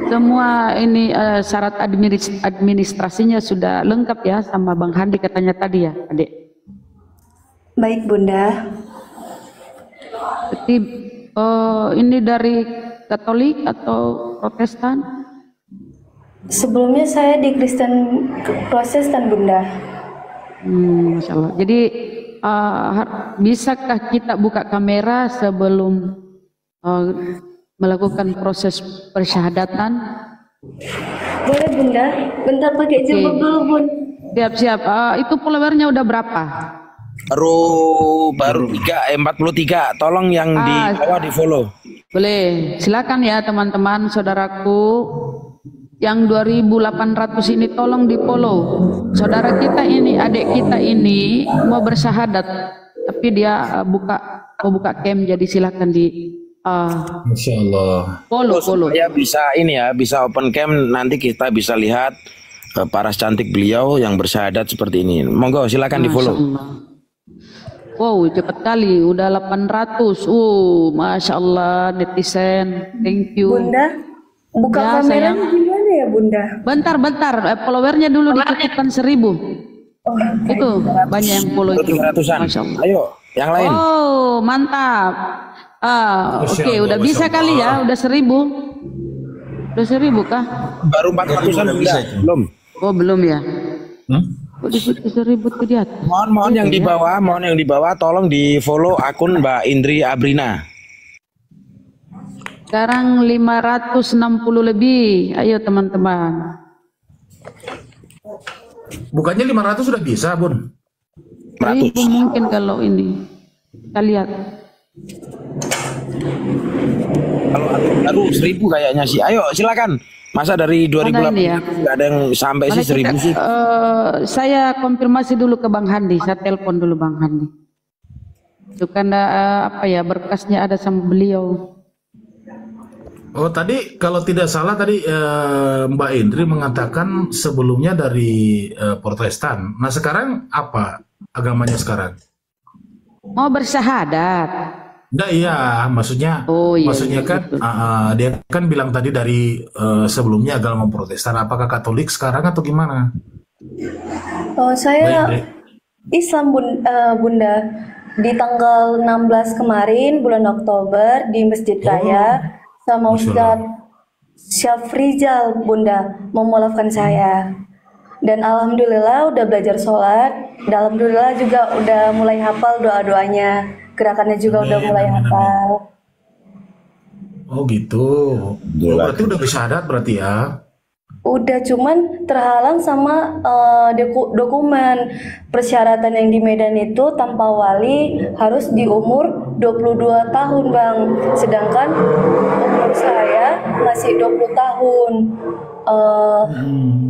semua ini syarat administrasinya sudah lengkap ya sama Bang Handi katanya tadi ya, Adik. Baik Bunda. Jadi ini dari Katolik atau Protestan? Sebelumnya saya di Kristen Protestan Bunda. Masya Allah. Jadi bisakah kita buka kamera sebelum melakukan proses persyahadatan? Boleh Bunda. Bentar pakai jilbab dulu Bun. Siap-siap. Itu followernya udah berapa? Baru 43. Tolong yang di bawah di follow. Boleh, silakan ya teman-teman, saudaraku. Yang 2.800 ini tolong di follow. Saudara kita ini, adik kita ini mau bersyahadat, tapi dia mau buka cam, jadi silakan di Masya Allah. follow. Ya bisa ini ya, bisa open cam, nanti kita bisa lihat paras cantik beliau yang bersyahadat seperti ini. Monggo silakan di follow. Wow, cepat kali, udah 800. Masya Allah, netizen, thank you. Bunda, buka Ya, kameranya sayang. gimana ya Bunda? Bentar, followernya dulu dicukupkan 1000. Itu banyak yang follow itu. 300-an. Masya Allah. Ayo, yang lain. Oh, mantap. Masya Oke, Allah, udah Masya bisa Allah. kali ya, udah 1000. Udah 1000 kah? Baru 400-an bisa. Belum. Oh, belum ya. Kok di situ 1000 tuh dia? Mohon yang di bawah, tolong di follow akun Mbak Indri Abrina. Sekarang 560 lebih. Ayo teman-teman. Bukannya 500 sudah bisa, Bun? 1000 mungkin kalau ini. Kita lihat. Kalau baru 1000 kayaknya sih. Ayo silakan. Masa dari 2008 ini ya? nggak ada yang sampai Mana sih 1000 sih. Saya konfirmasi dulu ke Bang Handi. Saya telepon dulu Bang Handi. Itu kan berkasnya ada sama beliau. Oh, tadi kalau tidak salah tadi Mbak Indri mengatakan sebelumnya dari Protestan. Nah, sekarang apa agamanya sekarang? Mau bersyahadat. Enggak, iya, maksudnya maksudnya kan dia kan bilang tadi dari sebelumnya agama Protestan. Apakah Katolik sekarang atau gimana? Oh, saya Islam Bunda. Di tanggal 16 kemarin bulan Oktober di Masjid Raya sama Ustadz Syafrizal Bunda memulafkan saya. Dan alhamdulillah udah belajar sholat. Dan alhamdulillah juga udah mulai hafal doa-doanya. Gerakannya juga udah mulai hafal. Oh gitu. Berarti udah bersyahadat berarti ya? Udah, cuman terhalang sama dokumen persyaratan yang di Medan itu tanpa wali harus di umur 22 tahun Bang. Sedangkan umur saya masih 20 tahun.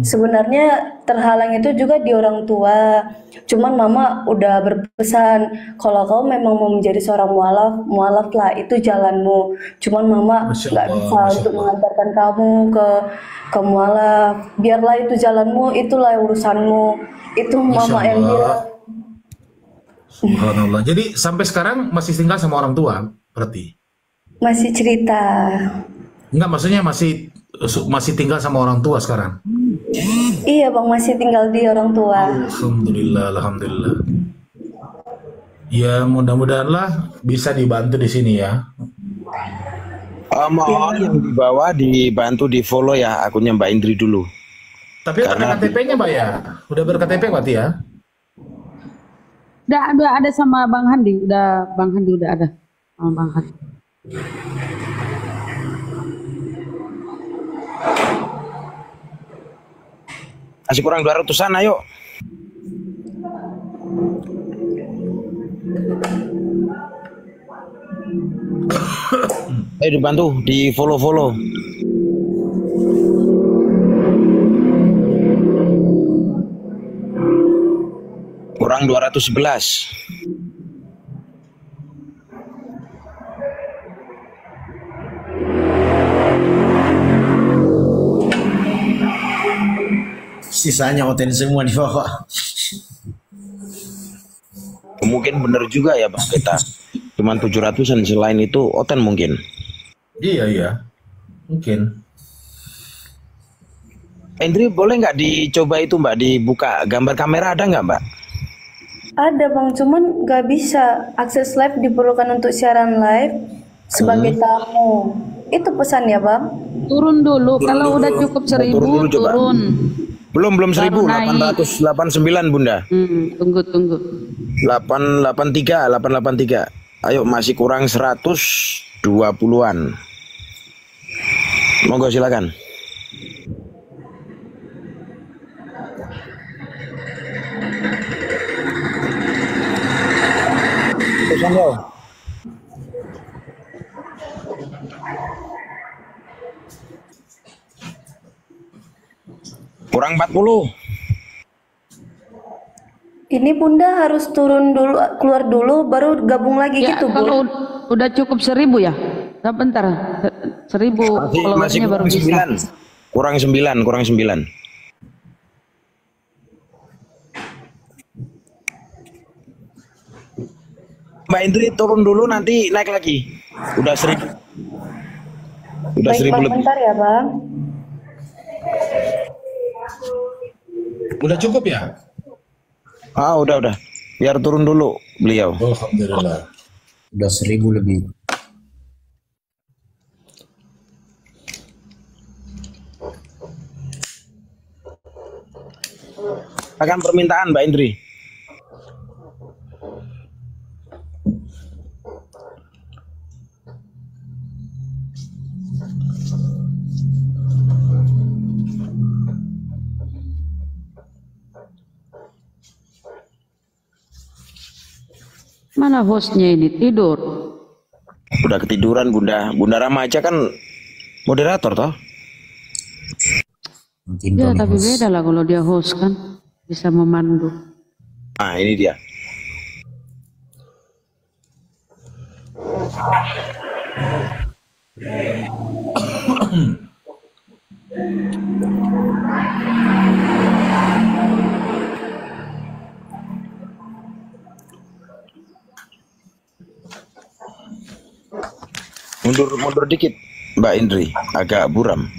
Sebenarnya terhalang itu juga di orang tua. Cuman mama udah berpesan kalau kau memang mau menjadi seorang mualaf lah, itu jalanmu. Cuman mama nggak bisa untuk mengantarkan kamu ke mualaf. Biarlah itu jalanmu, itulah urusanmu. Itu mama yang bilang. Subhanallah. Jadi sampai sekarang masih tinggal sama orang tua berarti? Masih cerita. Enggak, maksudnya masih tinggal sama orang tua sekarang? Iya Bang, masih tinggal di orang tua. Alhamdulillah. Ya mudah-mudahanlah bisa dibantu di sini ya. Mohon yang di bawah dibantu di follow ya akunnya Mbak Indri dulu. Tapi udah KTP-nya Mbak ya? Udah ber-KTP berarti ya? Udah ada sama Bang Handi. Bang Handi udah ada sama Bang Handi. Masih kurang 200-an, ayo. Ayo dibantu, di follow-follow. Kurang 211. Sisanya oten semua di bawah. Mungkin bener juga ya Bang kita. Cuman 700-an, selain itu oten mungkin. Iya. Mungkin. Indri boleh nggak dicoba itu Mbak, dibuka gambar kamera, ada nggak Mbak? Ada Bang, cuman nggak bisa. Akses live diperlukan untuk siaran live sebagai tamu. Itu pesan ya Bang? Turun dulu, kalau udah cukup 1000 turun. Belum 1000, 889 Bunda. Tunggu. 883. Ayo masih kurang 120-an. Monggo silakan. Kurang 40. Ini Bunda harus turun dulu, keluar dulu, baru gabung lagi Ya, gitu, Bu. kalau udah cukup 1000 ya? Sebentar, 1000 Masih followersnya baru kurang bisa. 9. Kurang 9. Mbak Indri turun dulu, nanti naik lagi. Udah 1000. Udah Baik, 1000 Bang, lebih. bentar ya, Bang. Udah cukup ya? Udah. Biar turun dulu beliau. Alhamdulillah. Udah 1000 lebih. Akan permintaan Mbak Indri. Mana hostnya ini tidur? Udah ketiduran Bunda. Bunda Ramaja kan moderator toh? Ya, tapi beda lah kalau dia host kan, bisa memandu. Nah, ini dia. Mundur dikit Mbak Indri, agak buram.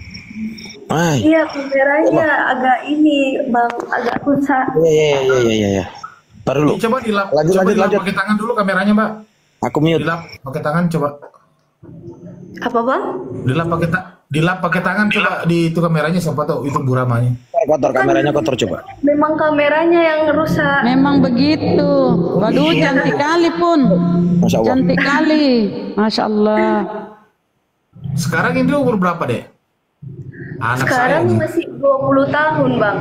Iya, kameranya agak ini, Bang, agak susah. Iya. Taruh dulu. Coba dilap, Lanjut. pakai tangan dulu kameranya, Mbak. Aku mute. Dilap pakai tangan coba. Apa, Bang? Dilap pakai tangan coba di itu kameranya, siapa tahu itu buramanya. Kotor, kameranya kotor coba. Memang kameranya yang rusak. Memang begitu. Waduh, cantik kali pun. Masya Allah. Cantik kali. Masya Allah. Sekarang ini umur berapa, Dek? Anak Sekarang saya nih. masih 20 tahun, Bang.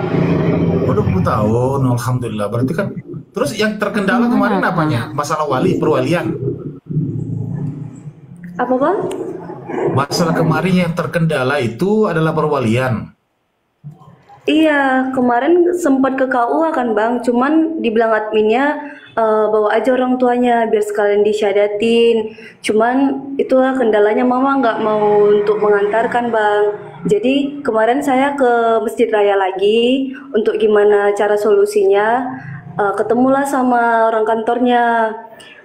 Oh, 20 tahun, alhamdulillah. Berarti kan terus yang terkendala kemarin apanya? Masalah perwalian. Apa, Bang? Masalah kemarin yang terkendala itu adalah perwalian. Iya, kemarin sempat ke KUA kan, Bang. Cuman dibilang adminnya bawa aja orang tuanya biar sekalian disyadatin. Cuman itulah kendalanya, Mama nggak mau untuk mengantarkan, Bang. Jadi kemarin saya ke Masjid Raya lagi untuk gimana cara solusinya. Ketemulah sama orang kantornya.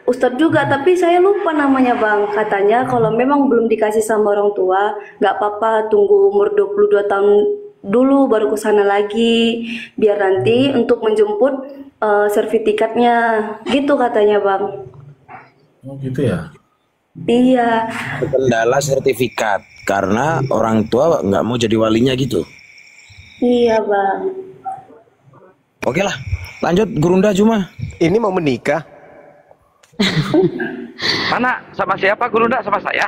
Ustadz juga, tapi saya lupa namanya, Bang. Katanya kalau memang belum dikasih sama orang tua, nggak apa-apa, tunggu umur 22 tahun dulu baru ke sana lagi, biar nanti untuk menjemput sertifikatnya, gitu katanya, Bang. Oh gitu ya? Iya. Terkendala sertifikat karena orang tua nggak mau jadi walinya gitu. Iya, Bang. Oke lah, lanjut Gurunda Juma. Ini mau menikah. Mana? Sama siapa Gurunda? Sama saya?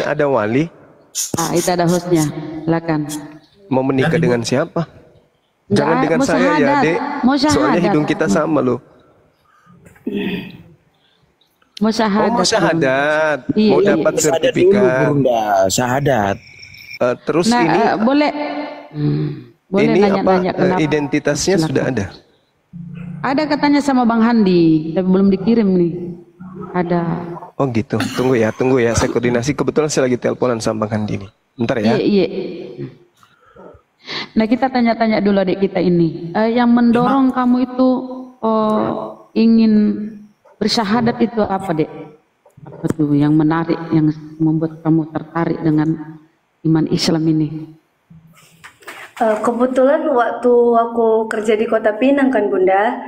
Ada wali. Itu ada hostnya. Silakan. Mau menikah dengan siapa? Jangan Nggak, dengan mau saya ya, syahadat. Dek. Mau Soalnya syahadat. hidung kita sama loh. Mau syahadat. Mau syahadat. Iya, Mau iya. dapat Syahadat dulu, sertifikat. Gurunda. Syahadat. Terus Nah, ini boleh. Boleh ini nanya-nanya apa? kenapa? Identitasnya Silakan. sudah ada. Ada katanya sama Bang Handi, tapi belum dikirim nih. Ada. Oh gitu. Tunggu ya. Saya koordinasi. Kebetulan saya lagi teleponan sama Bang Handi nih. Bentar ya. Iya. Nah, kita tanya-tanya dulu adik kita ini. Yang mendorong kamu itu ingin bersyahadat itu apa, Dek? Apa tuh yang menarik, yang membuat kamu tertarik dengan iman Islam ini? Kebetulan waktu aku kerja di Kota Pinang kan, Bunda,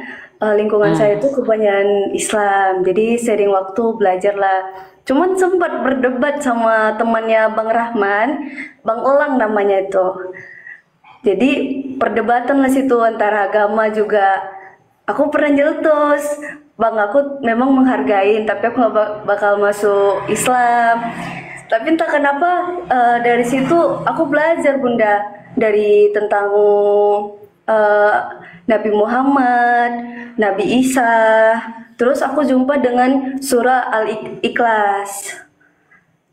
lingkungan saya itu kebanyakan Islam, jadi sering waktu belajar lah. Cuman sempat berdebat sama temannya Bang Rahman, Bang Elang namanya itu. Jadi perdebatan lah situ antara agama juga. Aku pernah nyeletus, Bang, aku memang menghargain, tapi aku nggak bakal masuk Islam. Tapi entah kenapa dari situ aku belajar, Bunda, dari tentang Nabi Muhammad, Nabi Isa. Terus aku jumpa dengan surah Al-Ikhlas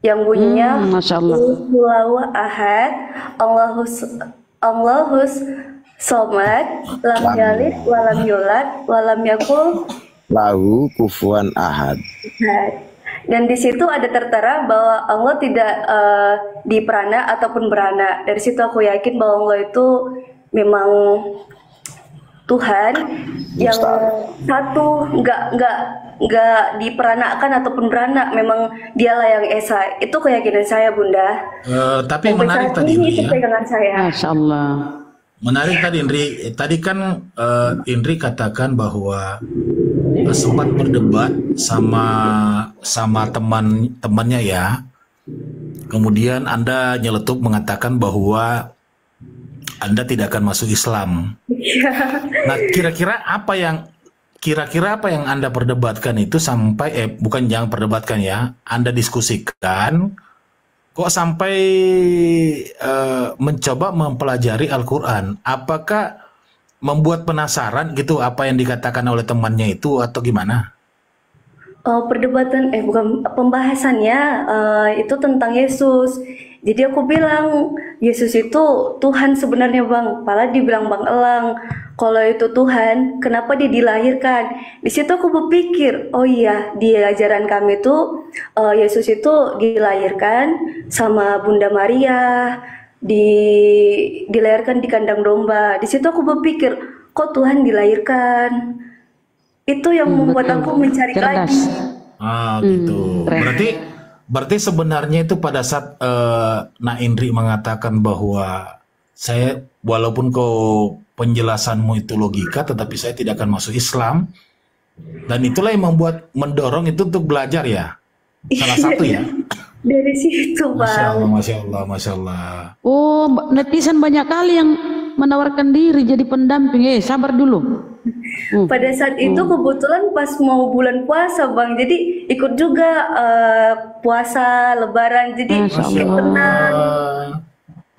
yang bunyinya Masya Allah. Allahu Ahad, Allahus somad, lam yalid, walam yulad, walam yakul lahu kufuwan ahad. Dan di situ ada tertera bahwa Allah tidak diperana ataupun beranak. Dari situ aku yakin bahwa Allah itu memang Tuhan yang satu, nggak diperanakan ataupun beranak, memang dialah yang esa. Itu keyakinan saya, Bunda. Tapi yang menarik tadi itu pegangan saya. Masya Allah. Menarik tadi Indri. Tadi kan Indri katakan bahwa sempat berdebat sama temannya ya. Kemudian Anda nyeletuk mengatakan bahwa Anda tidak akan masuk Islam. Nah, kira-kira apa yang Anda perdebatkan itu sampai bukan jangan perdebatkan ya, Anda diskusikan kok sampai mencoba mempelajari Al-Qur'an? Apakah membuat penasaran gitu apa yang dikatakan oleh temannya itu atau gimana? Perdebatan bukan pembahasannya itu tentang Yesus. Jadi aku bilang Yesus itu Tuhan sebenarnya, Bang. Malah dibilang Bang Elang, kalau itu Tuhan, kenapa dia dilahirkan? Di situ aku berpikir, oh iya, di ajaran kami itu Yesus itu dilahirkan sama Bunda Maria, dilahirkan di kandang domba. Di situ aku berpikir, kok Tuhan dilahirkan? Itu yang membuat aku mencari lagi. Gitu. Berarti sebenarnya itu pada saat Nak Indri mengatakan bahwa saya walaupun kau penjelasanmu itu logika, tetapi saya tidak akan masuk Islam, dan itulah yang mendorong itu untuk belajar ya. Salah satu ya. Dari situ, Bang. Masya Allah. Oh, netizen banyak kali yang menawarkan diri jadi pendamping. Sabar dulu. Pada saat itu kebetulan pas mau bulan puasa, Bang, jadi ikut juga puasa Lebaran, jadi tenang.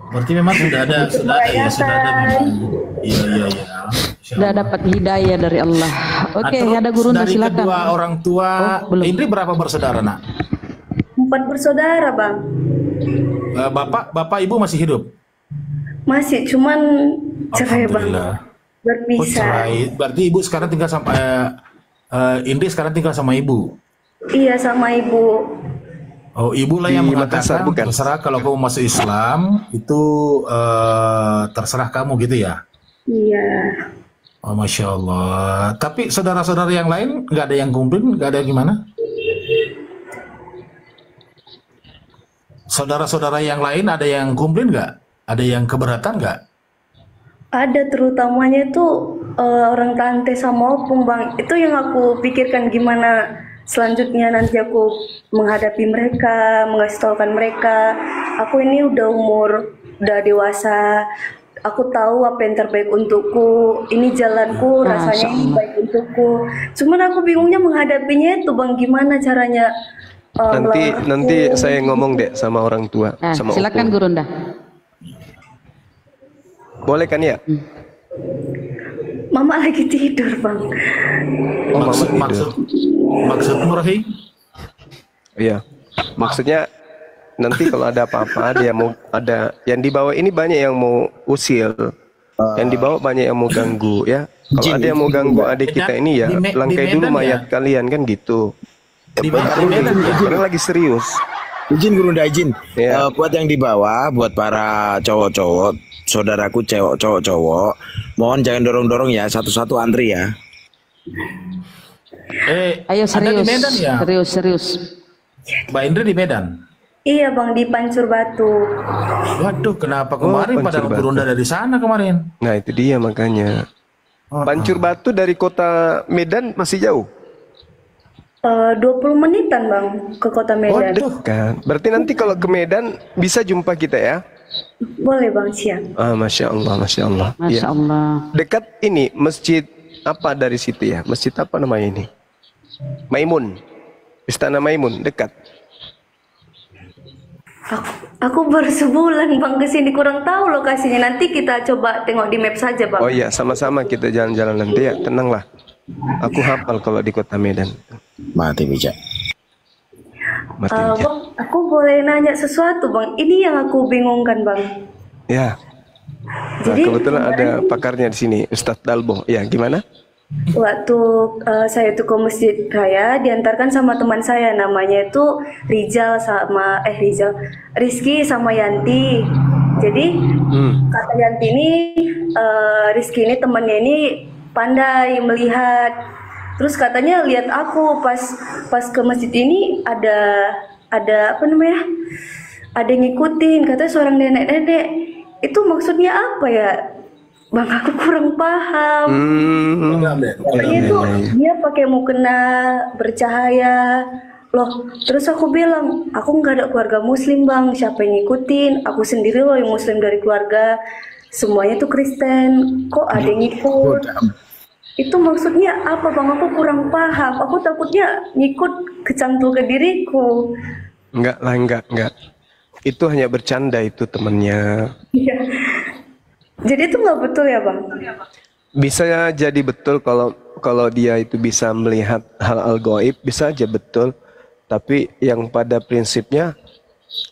Berarti memang sudah ada iya. Sudah dapat hidayah dari Allah. Oke, ada guru dari silakan. Kedua orang tua, Indri berapa bersaudara, Nak? 4 bersaudara, Bang. Bapak ibu masih hidup? Masih, cuman cerai, Bang. Berpisah. Berarti ibu sekarang tinggal sama Indri sekarang tinggal sama ibu. Iya, sama ibu. Oh, ibu lah yang mengatakan terserah kalau kamu masuk Islam itu terserah kamu gitu ya? Iya. Oh, Masya Allah. Tapi saudara-saudara yang lain nggak ada yang komplain, nggak ada yang gimana? Saudara-saudara yang lain ada yang komplain nggak? Ada yang keberatan nggak? Ada, terutamanya itu orang tante sama opung, Bang. Itu yang aku pikirkan gimana selanjutnya nanti aku menghadapi mereka, mengasih tahukan mereka. Aku ini udah dewasa. Aku tahu apa yang terbaik untukku. Ini jalanku, rasanya ini baik untukku. Cuman aku bingungnya menghadapinya itu, Bang. Gimana caranya? Nanti saya ngomong deh sama orang tua. Sama silakan Guru Nda. Boleh kan ya? Mama lagi tidur, Bang. Oh, maksudmu Rahim? Iya. Maksudnya nanti kalau ada apa-apa ada yang dibawa ini banyak yang mau usil. Yang dibawa banyak yang mau ganggu ya. Kalau ada yang mau ganggu adik kita ini ya langkai dulu mayat kalian kan gitu. Karena lagi serius. Izin Guru Nda, izin. Buat yang di bawah, buat para cowok-cowok, saudaraku cowok-cowok, mohon jangan dorong-dorong ya, satu-satu antri ya. Ayo serius, di Medan ya? serius. Mbak Indri di Medan? Iya, Bang, di Pancur Batu. Waduh, kenapa kemarin pada Guru Nda dari sana kemarin? Nah, itu dia makanya. Pancur Batu dari kota Medan masih jauh? 20 menitan, Bang, ke kota Medan. Waduh, kan. Berarti nanti kalau ke Medan bisa jumpa kita ya? Boleh, Bang, siap. Masya Allah, Masya Allah. Masya Allah. Dekat ini, masjid apa dari situ ya? Masjid apa namanya ini? Maimun. Istana Maimun, dekat. Aku baru sebulan, Bang, kesini, kurang tahu lokasinya. Nanti kita coba tengok di map saja, Bang. Oh iya, sama-sama kita jalan-jalan nanti ya. Tenanglah. Aku hafal kalau di kota Medan. Mati bijak. Bang, aku boleh nanya sesuatu, Bang? Ini yang aku bingungkan, Bang. Ya. Jadi kebetulan ada kemarin pakarnya di sini, Ustadz Dalbo. Ya, gimana? waktu saya itu ke Masjid Raya diantarkan sama teman saya namanya itu Rizky sama Yanti. Jadi kata Yanti ini Rizky ini temannya ini pandai melihat. Terus katanya lihat aku pas ke masjid ini ada apa namanya? Ada yang ngikutin, katanya seorang nenek-nenek. Itu maksudnya apa ya? Bang, aku kurang paham. Katanya tuh dia pakai mukena bercahaya. Loh, terus aku bilang, aku nggak ada keluarga muslim bang, siapa yang ngikutin? Aku sendiri loh yang muslim dari keluarga. Semuanya tuh Kristen, kok ada yang ngikut? Itu maksudnya apa bang? Aku kurang paham. Aku takutnya ngikut kecantol ke diriku. Enggak lah, enggak. Itu hanya bercanda itu temennya. Iya. Jadi itu nggak betul ya bang? Bisa jadi betul kalau dia itu bisa melihat hal gaib, bisa aja betul. Tapi yang pada prinsipnya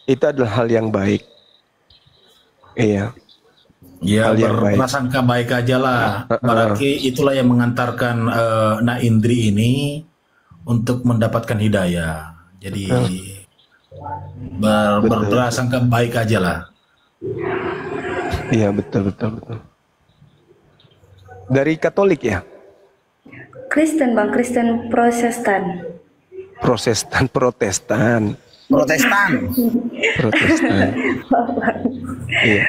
itu adalah hal yang baik. Iya. Ya, hal yang baik. berprasangka baik aja lah. Berarti itulah yang mengantarkan Nak Indri ini untuk mendapatkan hidayah. Jadi berprasangka baik aja lah. Iya, betul. Dari Katolik ya? Kristen bang, Kristen Protestan. Protestan. Iya.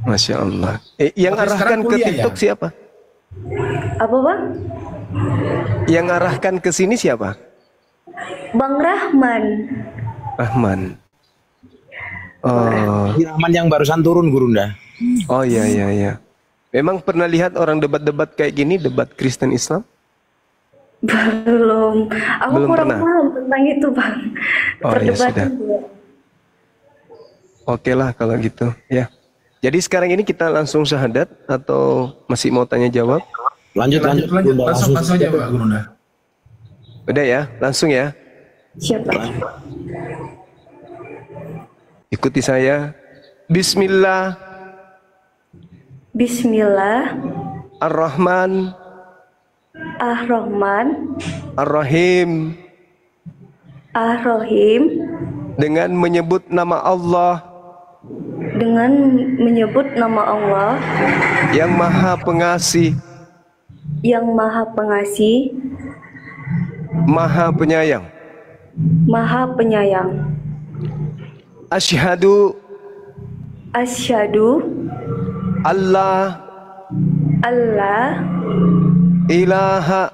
Masya Allah. Yang Tapi arahkan sekarang ke kuliah TikTok ya? siapa? Apa bang? Yang arahkan ke sini siapa? Bang Rahman. Oh. Rahman yang barusan turun Gurunda. Oh iya. Memang pernah lihat orang debat-debat kayak gini, debat Kristen Islam? Belum. Aku Belum kurang pernah. paham tentang itu bang. Oh ya sudah. Perdebatan juga. Oke lah kalau gitu ya. Jadi sekarang ini kita langsung syahadat atau masih mau tanya jawab? Lanjut. Langsung aja Pak Gurunda. Udah ya, langsung ya. Siapa? Ikuti saya. Bismillah. Ar-Rahman. Ar-Rahim. Dengan menyebut nama Allah. Yang Maha Pengasih. Maha Penyayang. Asyhadu Allah ilaha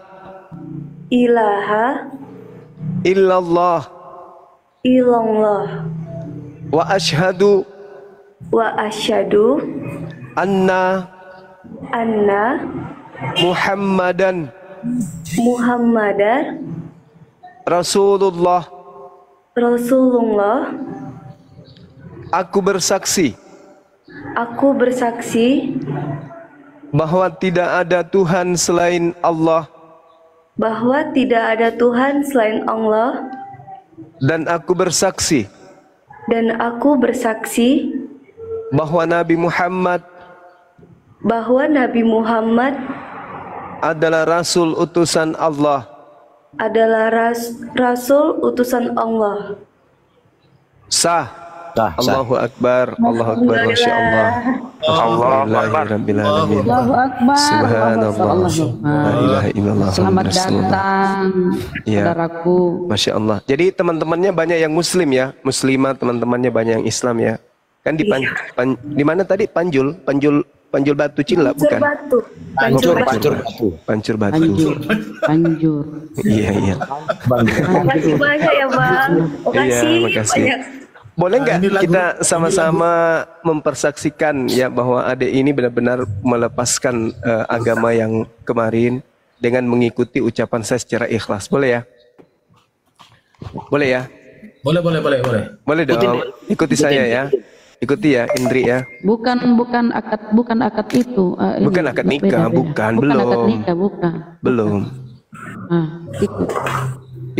illallah wa asyhadu anna Muhammadan Rasulullah. Aku bersaksi bahwa tidak ada Tuhan selain Allah. Dan aku bersaksi bahwa Nabi Muhammad adalah Rasul utusan Allah. Sah. Allahu Akbar, Masya Allah. Alhamdulillahirabbil alamin. Allahu Akbar. Subhanallah. La ilaha illallah. Selamat datang, saudaraku. Masya Allah. Jadi teman-temannya banyak yang Muslim ya, Muslimah, teman-temannya banyak yang Islam ya. Kan di di mana tadi? Panjul Batu Cilla bukan? Pancur Batu. Iya. Makasih banyak ya bang. Makasih. Boleh nggak kita sama-sama mempersaksikan ya bahwa adik ini benar-benar melepaskan agama yang kemarin dengan mengikuti ucapan saya secara ikhlas. Boleh ya? Boleh ya? Boleh dong. Ikuti saya ya. Ikuti ya, Indri ya. Bukan akad itu. Bukan akad nikah, bukan. Belum.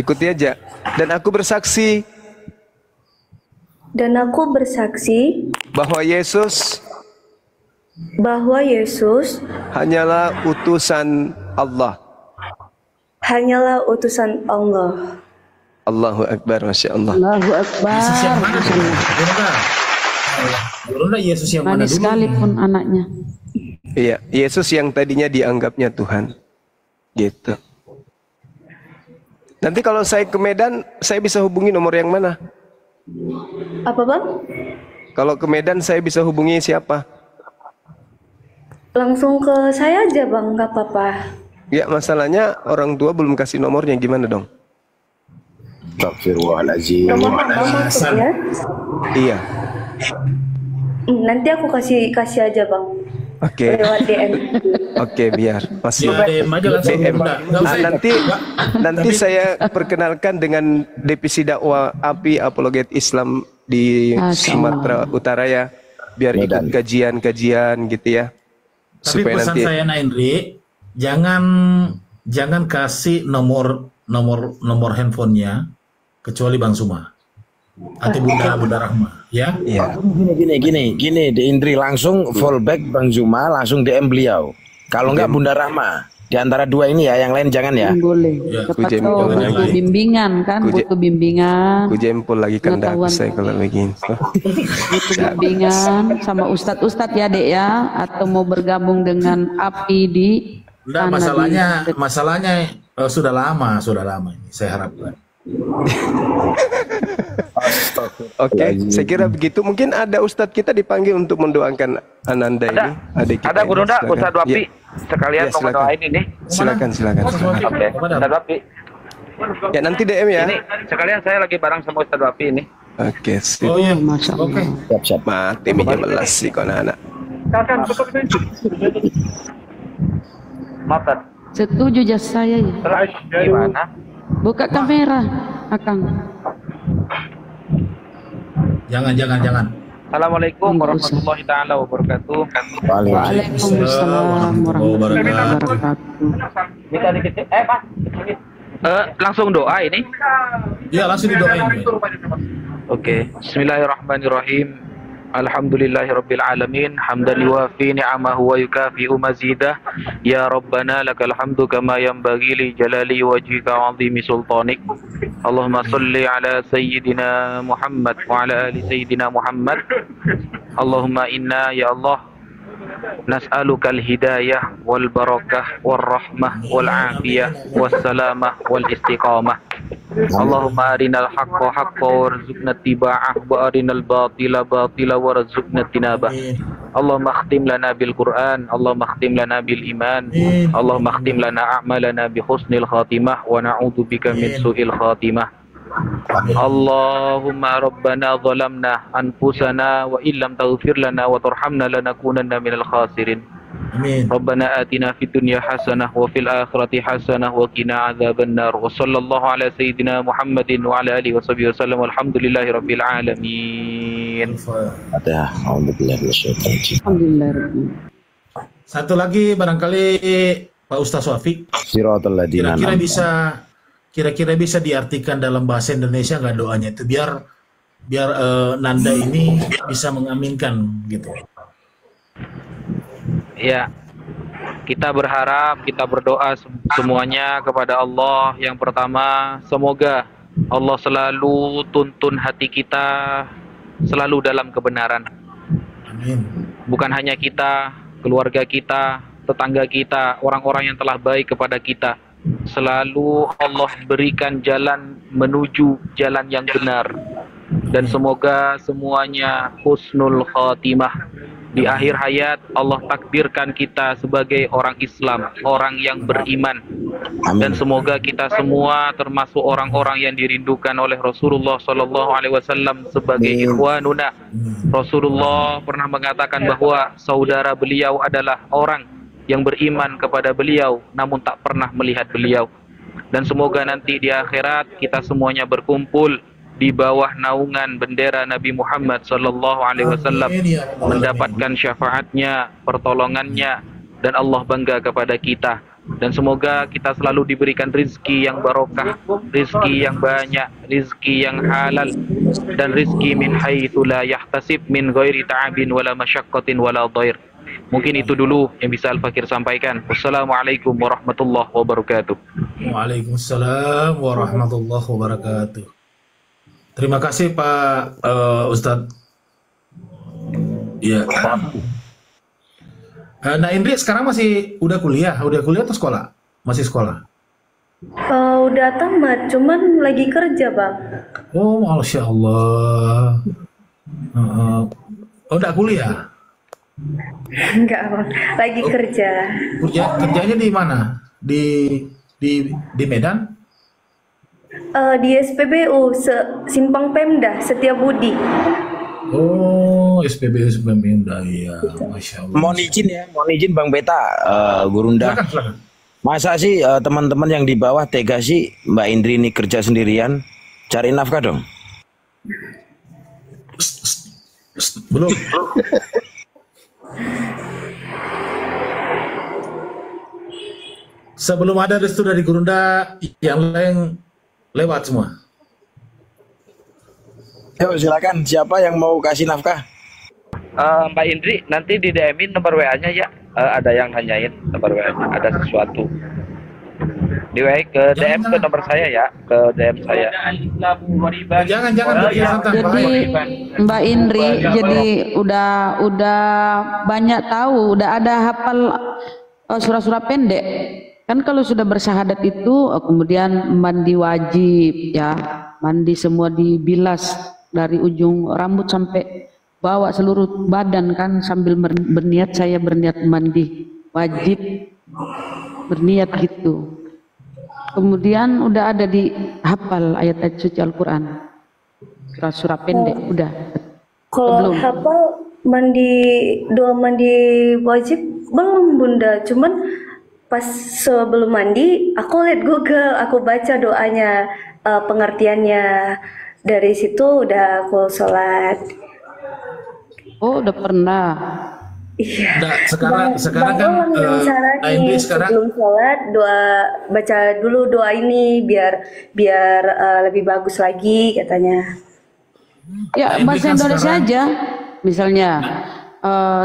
Ikuti aja. Dan aku bersaksi bahwa Yesus bahwa Yesus hanyalah utusan Allah. hanyalah utusan Allah. Allahu Akbar, Masya Allah. Allahu Akbar. Yesus yang mana? Gurunda Yesus yang mana Manis dulu? sekalipun anaknya. Iya, Yesus yang tadinya dianggapnya Tuhan. Gitu. Nanti kalau saya ke Medan, saya bisa hubungi nomor yang mana? Apa Bang? Kalau ke Medan, saya bisa hubungi siapa? Langsung ke saya aja Bang, nggak apa-apa. Ya, masalahnya orang tua belum kasih nomornya, gimana dong? Astagfirullahaladzim. Nomor Bang maksud ya? Iya. Nanti aku kasih aja Bang. Oke. Lewat DM. Oke, biar masih Ya, DM aja langsung. DM. Udah, nggak usah. Nanti saya perkenalkan dengan divisi dakwah API Apologet Islam di Sumatera Utara ya, biar ikut kajian-kajian gitu ya. Tapi Supaya pesan nanti saya Indri, jangan kasih nomor handphonenya kecuali Bang Suma atau Bunda Rahma, ya. Iya. Gini, di Indri langsung fallback Bang Zuma, langsung DM beliau. Kalau enggak Bunda Rahma, di antara dua ini ya, yang lain jangan ya. Boleh. Cepat tahu, butuh bimbingan kan, butuh bimbingan. Ku jempol lagi kandak Pengetahuan. saya kalau begini. Butuh bimbingan sama ustadz ya dek ya, atau mau bergabung dengan API di Enggak, sana masalahnya sudah lama ini, saya harapkan. Oke, saya kira begitu. Mungkin ada ustadz kita dipanggil untuk mendoakan Ananda ini. Adik kita Ada ini. Gurunda, Silakan. Ustadz Wapi. Ya. Sekalian Ya, mau silakan. mendoain ini. Silakan. Oke, Ustadz Wapi. Ya, nanti DM ya. Ini sekalian saya lagi bareng sama Ustadz Wapi ini. Oke, sip. Oh iya, Masya Allah. Siap. Mati meja belas sih kau anak. Silakan tutup pintu. Maaf, Setuju jas saya ya. gimana? Buka kamera, Akang. Jangan. Assalamualaikum warahmatullahi taala wabarakatuh. Waalaikumsalam warahmatullahi wabarakatuh. Jika dikit, Pak. Langsung doa ini. Ya, langsung didoain. Oke, Bismillahirrahmanirrahim. Alhamdulillahirabbil alamin, hamdan yuwafi ni'amahu wa yukafi'u mazidah. Ya Rabbana lakal hamdu kama yanbaghi li jalali wajhika wa 'azimi sultanik. Allahumma shalli ala sayyidina Muhammad wa ala ali sayyidina Muhammad. Allahumma inna ya Allah nas'aluka al-hidayah wal barakah wal rahmah wal afiyah was salamah wal istiqamah. Allahumma arinal haqqa haqqa warzuqna tiba'ah wa arinal batila batila warzuqna tinabah. Allahumma khtim lana bil Qur'an, Allahumma khtim lana bil iman, Allahumma khtim lana a'malana bi husnil khatimah wa na'udzu bika min su'il khatimah. Allahumma rabbana zalamna anfusana wa illam taghfir lana wa tarhamna lanakunanna minal khasirin. Amin. Rabbana atina fid dunya hasanah wa fil akhirati hasanah wa qina adzabannar. Wa sallallahu ala sayyidina Muhammadin wa ala alihi washabihi wasallam. Walhamdulillahi rabbil alamin. Alhamdulillah. Satu lagi barangkali Pak Ustaz Wafi. Siratal ladzina Kira-kira bisa diartikan dalam bahasa Indonesia nggak doanya itu biar Nanda ini bisa mengaminkan gitu. Ya, kita berharap, kita berdoa semuanya kepada Allah. Yang pertama, semoga Allah selalu tuntun hati kita selalu dalam kebenaran. Amin. Bukan hanya kita, keluarga kita, tetangga kita, orang-orang yang telah baik kepada kita. Selalu Allah berikan jalan menuju jalan yang benar. Dan semoga semuanya husnul khatimah. Di akhir hayat Allah takdirkan kita sebagai orang Islam, orang yang beriman. Dan semoga kita semua termasuk orang-orang yang dirindukan oleh Rasulullah SAW sebagai ikhwanuna. Rasulullah pernah mengatakan bahwa saudara beliau adalah orang yang beriman kepada beliau namun tak pernah melihat beliau. Dan semoga nanti di akhirat kita semuanya berkumpul di bawah naungan bendera Nabi Muhammad SAW, mendapatkan syafaatnya, pertolongannya, dan Allah bangga kepada kita. Dan semoga kita selalu diberikan rizki yang barokah, rizki yang banyak, rizki yang halal, dan rizki min haitsu la yahtasib min ghairi ta'abin wala masyaqqatin wala dhair. Mungkin itu dulu yang bisa Al-Fakir sampaikan. Wassalamualaikum warahmatullahi wabarakatuh. Waalaikumsalam warahmatullahi wabarakatuh. Terima kasih Pak Ustadz. Iya. Nah Indri sekarang udah kuliah atau sekolah? Masih sekolah. Udah tamat, cuman lagi kerja bang. Oh, masya Allah. Udah kuliah? Enggak bang, lagi kerja. Kerjanya di mana? Di Medan? Di SPBU Simpang Pemda Setiabudi. Oh, SPBU Pemda, iya, masya Allah. Mohon izin Bang Beta, Gurunda. Silakan. Masa sih teman-teman yang di bawah tega sih Mbak Indri ini kerja sendirian, cari nafkah dong? Belum. Sebelum ada restu dari Gurunda, yang lain lewat semua. Yuk silakan, siapa yang mau kasih nafkah? Mbak Indri, nanti di DM-in nomor WA-nya ya. Ada yang nanyain nomor WA-nya, ada sesuatu. Di WA ke DM ke nomor saya ya, ke DM saya. Jangan Jadi Mbak Indri, jadi udah banyak tahu, udah ada hafal surah-surah pendek. Kan kalau sudah bersyahadat itu kemudian mandi wajib ya, mandi semua dibilas dari ujung rambut sampai bawa seluruh badan kan, sambil berniat, saya berniat mandi wajib, berniat gitu. Kemudian udah ada di hafal ayat-ayat suci Al-Quran, surah-surah pendek udah. Kalau hafal doa mandi wajib belum bunda, cuman pas sebelum mandi aku lihat Google, aku baca doanya, pengertiannya, dari situ udah aku sholat. Oh, udah pernah. Iya. Nah, sekarang kan ini sebelum sholat baca dulu doa ini biar lebih bagus lagi katanya. Ya bahasa Indonesia aja. Misalnya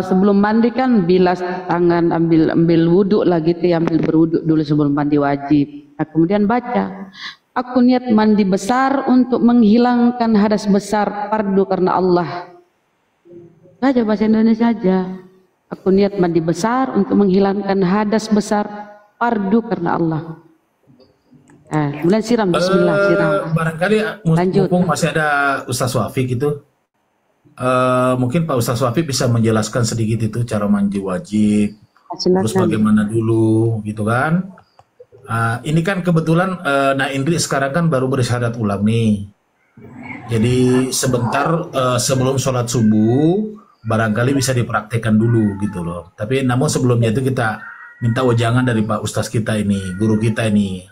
sebelum mandi kan bilas tangan, ambil wudhu lah gitu ya, ambil berwudhu dulu sebelum mandi wajib. Nah, kemudian baca, aku niat mandi besar untuk menghilangkan hadas besar fardu karena Allah. Aja bahasa Indonesia aja. Aku niat mandi besar untuk menghilangkan hadas besar fardu karena Allah. Kemudian siram, bismillah, siram. Barangkali mumpung masih ada Ustaz Wafik itu, mungkin Pak Ustaz Wafik bisa menjelaskan sedikit itu cara mandi wajib, terus bagaimana dulu gitu kan. Ini kan kebetulan Nah Indri sekarang kan baru bersyahadat ulang nih. Jadi sebentar sebelum sholat subuh barangkali bisa dipraktekkan dulu gitu loh. Tapi namun sebelumnya itu kita minta wejangan dari Pak Ustaz kita ini, guru kita ini.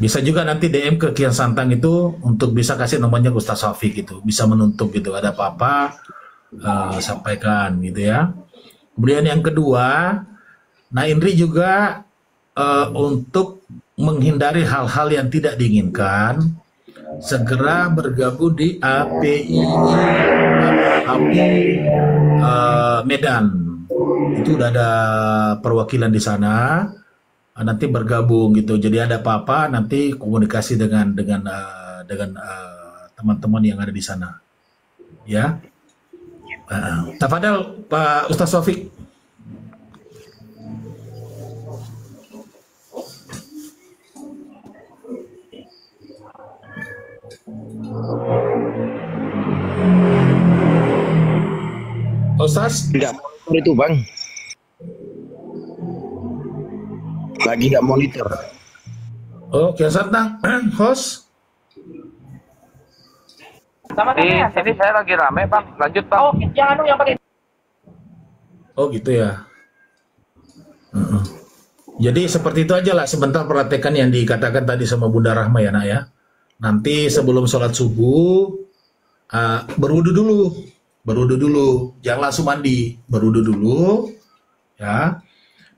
Bisa juga nanti DM ke Kian Santang itu untuk bisa kasih nomornya ke Ustaz Wafik gitu, bisa menuntut gitu, ada apa-apa sampaikan gitu ya. Kemudian yang kedua, Nah Indri juga untuk menghindari hal-hal yang tidak diinginkan, segera bergabung di API Medan. Itu udah ada perwakilan di sana. Nanti bergabung gitu. Jadi ada apa-apa nanti komunikasi dengan teman-teman yang ada di sana. Ya. Tafadhal Pak Ustaz Wafik. Ustaz? Enggak monitor itu Bang. Lagi nggak monitor. Oh, Kian Santang, host. Di sini saya lagi rame Bang, lanjut Bang. Oh, jangan yang pakai. Oh gitu ya. Jadi seperti itu aja lah, sebentar perhatikan yang dikatakan tadi sama Bunda Rahma ya nak ya. Nanti sebelum sholat subuh berwudu dulu, jangan langsung mandi, berwudu dulu ya.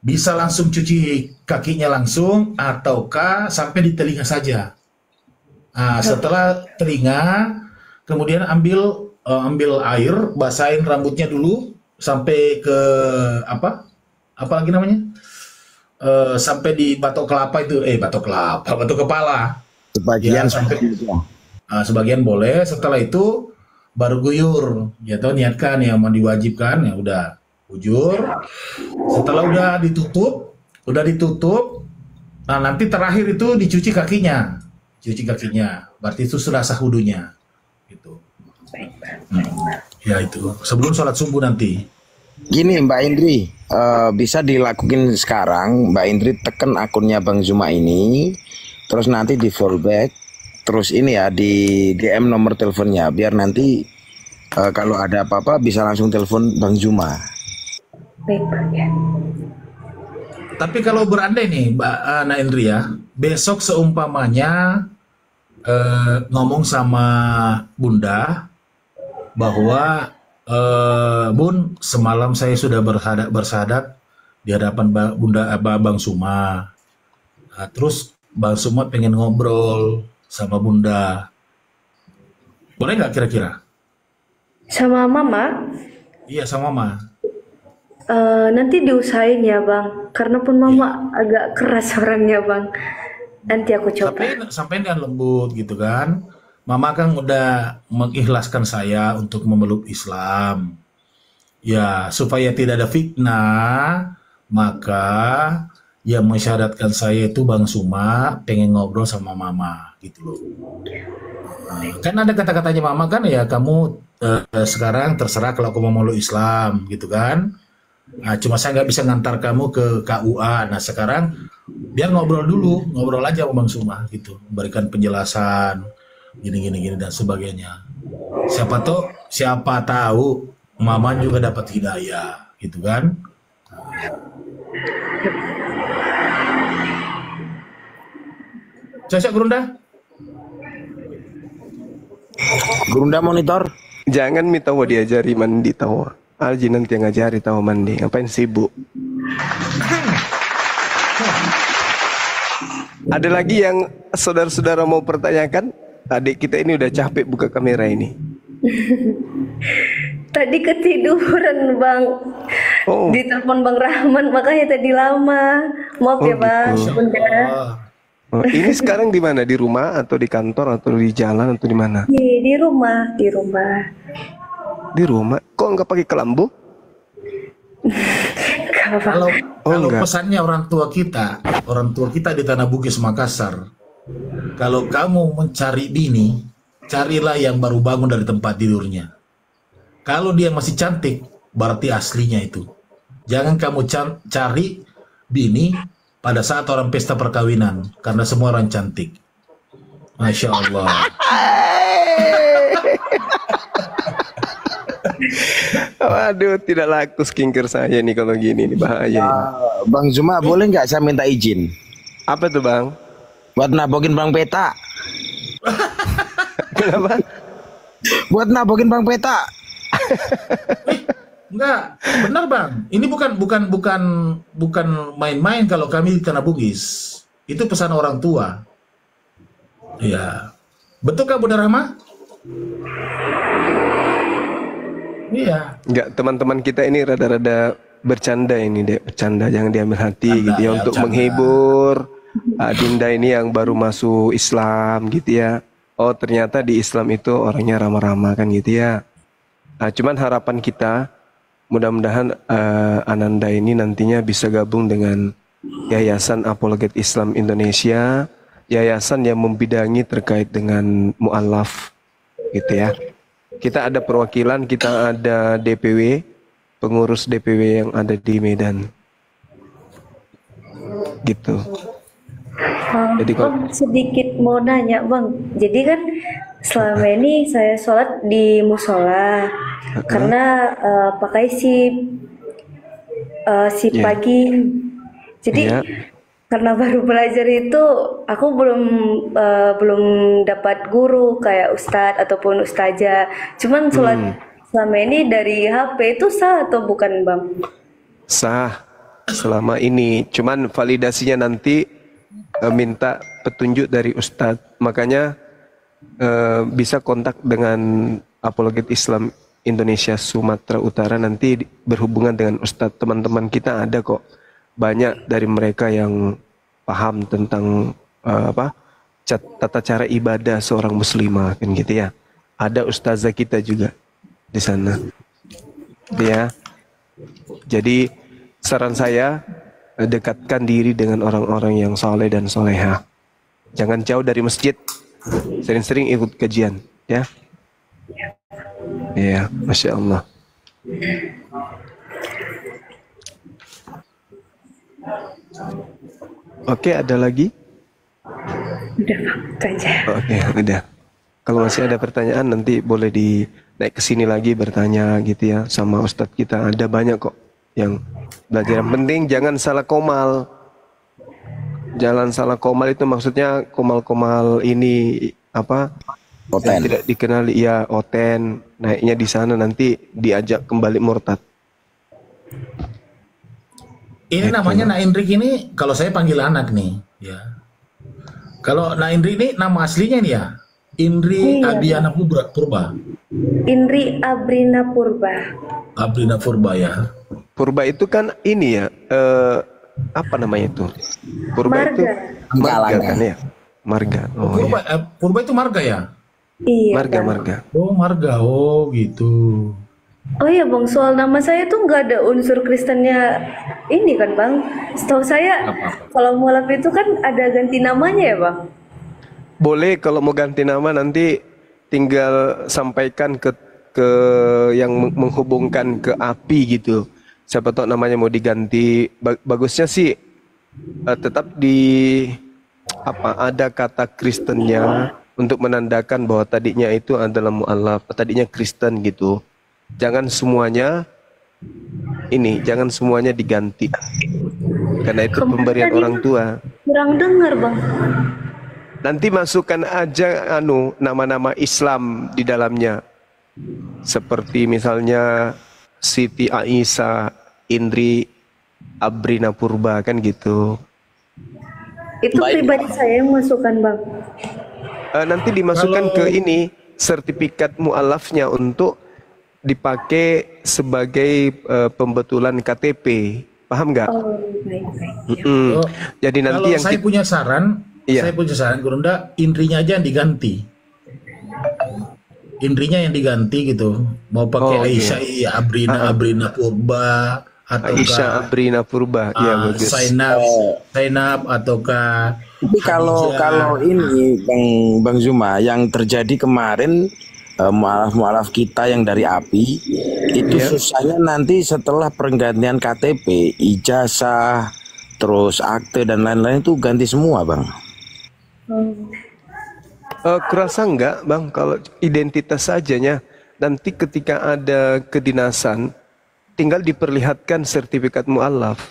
Bisa langsung cuci kakinya langsung ataukah sampai di telinga saja. Setelah telinga kemudian ambil air, basahin rambutnya dulu sampai ke apa lagi namanya, sampai di batok kelapa itu, batok kepala. Sebagian Sebagian boleh. Setelah itu baru guyur, ya toh, niatkan yang mau diwajibkan, ya udah bujur. Setelah udah ditutup, nah nanti terakhir itu dicuci kakinya, berarti itu sudah sah wudunya, gitu. Ya itu sebelum sholat subuh nanti. Gini Mbak Indri, bisa dilakukan sekarang. Mbak Indri tekan akunnya Bang Zuma ini, terus nanti di fallback, terus ini ya di DM nomor teleponnya, biar nanti kalau ada apa-apa bisa langsung telepon Bang Zuma. Baik, Bang, ya. Tapi kalau berandai nih Mbak Ana Indri ya, besok seumpamanya ngomong sama Bunda bahwa Bun, semalam saya sudah bersahadat di hadapan Bang Suma. Nah, terus Bang Suma pengen ngobrol sama Bunda. Boleh nggak kira-kira? Sama Mama? Iya, sama Mama. Nanti diusahain ya Bang, karena pun Mama agak keras orangnya Bang. Nanti aku coba. Sampai dengan lembut gitu kan. Mama kan udah mengikhlaskan saya untuk memeluk Islam. Ya, supaya tidak ada fitnah, maka yang mensyaratkan saya itu Bang Suma pengen ngobrol sama Mama gitu loh. Kan ada kata-katanya Mama kan, ya kamu sekarang terserah kalau kamu memeluk Islam gitu kan. Nah, cuma saya nggak bisa ngantar kamu ke KUA. Nah sekarang biar ngobrol dulu, ngobrol aja sama Bang Suma gitu, memberikan penjelasan gini dan sebagainya. Siapa tahu Mama juga dapat hidayah gitu kan. Cocok Gerunda monitor. Jangan tahu diajari mandi tahu. Alji nanti yang ngajari tahu mandi. Ngapain sibuk? Ada lagi yang saudara-saudara mau pertanyakan? Adik kita ini udah capek buka kamera ini. Tadi ketiduran Bang. Oh. Di telepon Bang Rahman, makanya tadi lama. Maaf ya Bang, gitu. Bunda. Ini sekarang di mana? Di rumah atau di kantor atau di jalan atau di mana? Di rumah. Di rumah? Kok nggak pakai kelambu? Kalau pesannya orang tua kita di Tanah Bugis Makassar, kalau kamu mencari bini, carilah yang baru bangun dari tempat tidurnya. Kalau dia masih cantik, berarti aslinya itu. Jangan kamu cari bini pada saat orang pesta perkawinan, karena semua orang cantik. Masya Allah. Waduh, tidak laku skincare saya nih kalau gini, nih bahaya. Bang Zuma, boleh nggak saya minta izin? Apa tuh Bang? Buat nabokin Bang Peta. Kenapa? Buat nabokin Bang Peta. Enggak, benar Bang. Ini bukan main-main kalau kami di Tanah Bugis. Itu pesan orang tua. Iya. Betul kah Bunda Rahma? Iya. Enggak, teman-teman kita ini rada-rada bercanda ini deh, bercanda, jangan diambil hati gitu ya, untuk menghibur Dinda ini yang baru masuk Islam gitu ya. Oh ternyata di Islam itu orangnya ramah-ramah kan gitu ya. Nah, cuman harapan kita mudah-mudahan Ananda ini nantinya bisa gabung dengan Yayasan Apologet Islam Indonesia, yayasan yang membidangi terkait dengan mu'alaf gitu ya. Kita ada perwakilan, kita ada DPW, pengurus DPW yang ada di Medan gitu. Jadi Bang, sedikit mau nanya Bang, jadi kan selama ini saya sholat di musola karena pakai sip pagi, jadi karena baru belajar itu aku belum dapat guru kayak ustadz ataupun ustazah, cuman sholat selama ini dari HP itu sah atau bukan Bang? Sah selama ini, cuman validasinya nanti minta petunjuk dari ustadz, makanya bisa kontak dengan Apologet Islam Indonesia Sumatera Utara nanti berhubungan dengan ustadz teman-teman kita ada kok, banyak dari mereka yang paham tentang tata cara ibadah seorang muslimah kan gitu ya. Ada ustazah kita juga di sana ya. Jadi saran saya, dekatkan diri dengan orang-orang yang soleh dan soleha. Jangan jauh dari masjid, sering-sering ikut kajian ya. Ya, Masya Allah. Oke, ada lagi? Udah, itu aja. Oke, udah. Kalau masih ada pertanyaan nanti boleh naik ke sini lagi bertanya gitu ya sama ustadz kita. Ada banyak kok yang belajar. Yang penting jangan salah komal. Jangan salah komal itu maksudnya komal-komal ini apa? Oten. Tidak dikenali ya, oten. Naiknya di sana nanti diajak kembali murtad. Ini namanya Nak Indrik ini, kalau saya panggil anak nih, ya. Kalau Nak Indrik ini nama aslinya nih ya, Indri Abiana Purba. Indri Abrina Purba. Abrina Purba ya. Purba itu kan ini ya, apa namanya itu? Purba itu marga kan ya? Marga. Oh, Purba, iya. Purba itu marga ya? Iya. Marga. Oh marga, oh gitu. Oh iya Bang, soal nama saya tuh nggak ada unsur Kristennya ini kan Bang. Setahu saya kalau mualaf itu kan ada ganti namanya ya Bang. Boleh kalau mau ganti nama nanti tinggal sampaikan ke yang menghubungkan ke API gitu. Siapa tahu namanya mau diganti. Bagusnya sih tetap ada kata Kristennya untuk menandakan bahwa tadinya itu adalah mu'alaf, tadinya Kristen gitu. Jangan semuanya diganti. Karena itu pemberian orang tua. Kurang dengar Bang. Nanti masukkan aja nama-nama Islam di dalamnya. Seperti misalnya Siti Aisyah, Indri Abrina Purba kan gitu. Itu pribadi saya yang masukkan Bang. Nanti dimasukkan ke ini sertifikat mu'alafnya untuk dipakai sebagai pembetulan KTP, paham nggak? Oh, baik. Jadi nanti kalau yang saya punya saran, Gurunda, Indrinya aja yang diganti. Indrinya yang diganti gitu. Mau pakai Aisyah, Abrina Purba, atau Aisyah Abrina Purba, ya bagus. Zainab ataukah. Tapi kalau ini Bang Zuma yang terjadi kemarin, mualaf kita yang dari API itu susahnya nanti setelah pergantian KTP, ijazah, terus akte dan lain-lain itu ganti semua Bang. Kurasa enggak Bang, kalau identitas sajanya nanti ketika ada kedinasan tinggal diperlihatkan sertifikat mu'alaf.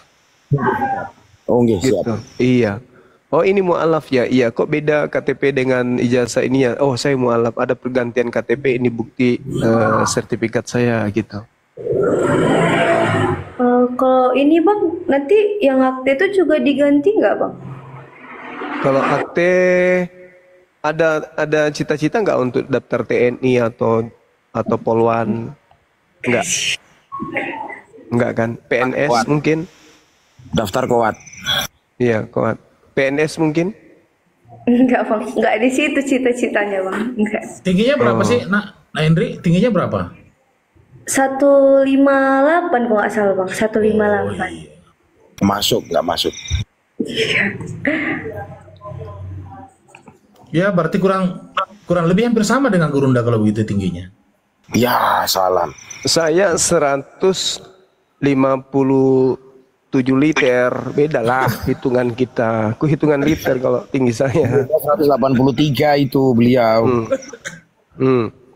Oh gitu. Siap. Iya. Oh ini mu'alaf ya, iya. Kok beda KTP dengan ijazah ini ya? Oh saya mu'alaf, ada pergantian KTP, ini bukti sertifikat saya gitu. Kalau ini Bang, nanti yang akte itu juga diganti nggak Bang? Kalau akte ada cita-cita nggak untuk daftar TNI atau Polwan? Enggak kan? PNS Koat. mungkin? Daftar Koat. Iya, Koat. PNS mungkin? Enggak Bang, enggak di situ cita-citanya Bang. Enggak. Tingginya berapa sih, Nak Indri? Tingginya berapa? 158 kalau nggak salah Bang, 158. Nggak masuk. Ya berarti kurang lebih hampir sama dengan Gurunda kalau begitu tingginya. Ya salam. Saya 157 liter, beda lah hitungan kita. Aku hitungan liter kalau tinggi saya. 183 itu beliau.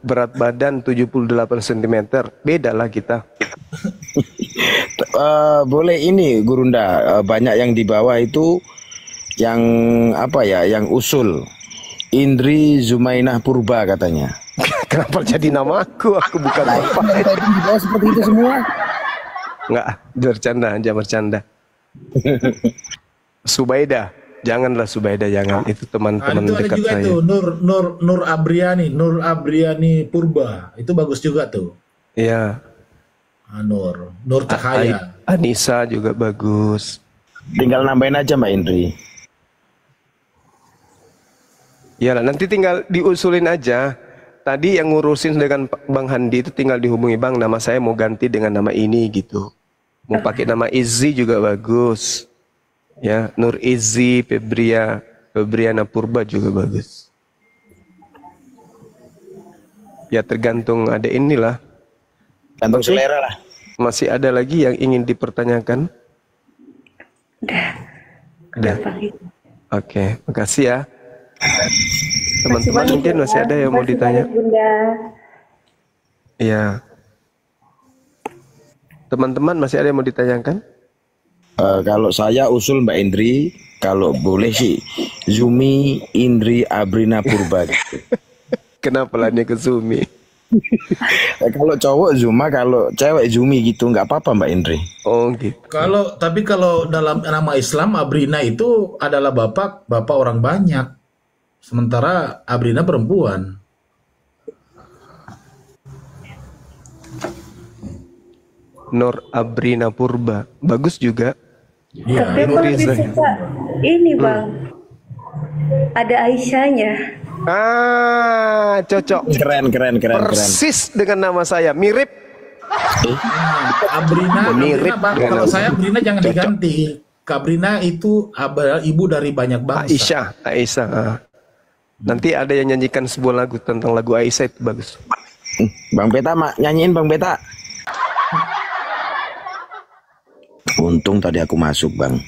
Berat badan 78 cm, beda lah kita. Boleh ini Gurunda, banyak yang di bawah itu yang apa ya, yang usul Indri Zumainah Purba katanya. Kenapa jadi nama aku? Aku bukan apa. Itu di bawah seperti itu semua. Enggak, bercanda. Subaidah, janganlah Subaidah, jangan. Itu teman-teman itu ada dekat juga saya. tuh Nur Abriani Purba, itu bagus juga tuh. Iya. Nur Cahaya. Anissa juga bagus. Tinggal nambahin aja Mbak Indri. Ya lah, nanti tinggal diusulin aja. Tadi yang ngurusin dengan Bang Handi itu tinggal dihubungi, Bang, nama saya mau ganti dengan nama ini gitu. Mau pakai nama Izzi juga bagus. Ya, Nur Izzi, Febriana Purba juga bagus. Ya tergantung ada inilah. Gantung selera lah. Masih ada lagi yang ingin dipertanyakan? Udah. Oke, makasih ya. Teman-teman mungkin masih ada yang mau ditanya? Iya. Teman-teman masih ada yang mau ditanyakan? Kalau saya usul Mbak Indri, kalau boleh sih Zumi, Indri, Abrina Purba. Kenapa larinya ke Zumi? Kalau cowok Zuma, kalau cewek Zumi gitu, nggak apa-apa Mbak Indri. Oh gitu. Tapi kalau dalam nama Islam Abrina itu adalah bapak orang banyak. Sementara Abrina perempuan. Nur Abrina Purba, bagus juga. Ya, Tapi aku lebih suka ini Bang. Ada Aisyahnya. Cocok. Keren. Persis dengan nama saya, mirip. Abrina, Mirip. Bang. Kalau saya Abrina jangan diganti. Kabrina itu ibu dari banyak bangsa. Aisyah. Nanti ada yang nyanyikan sebuah lagu tentang lagu Aisyah, itu bagus. Bang Beta, nyanyiin Bang Beta. Untung tadi aku masuk Bang.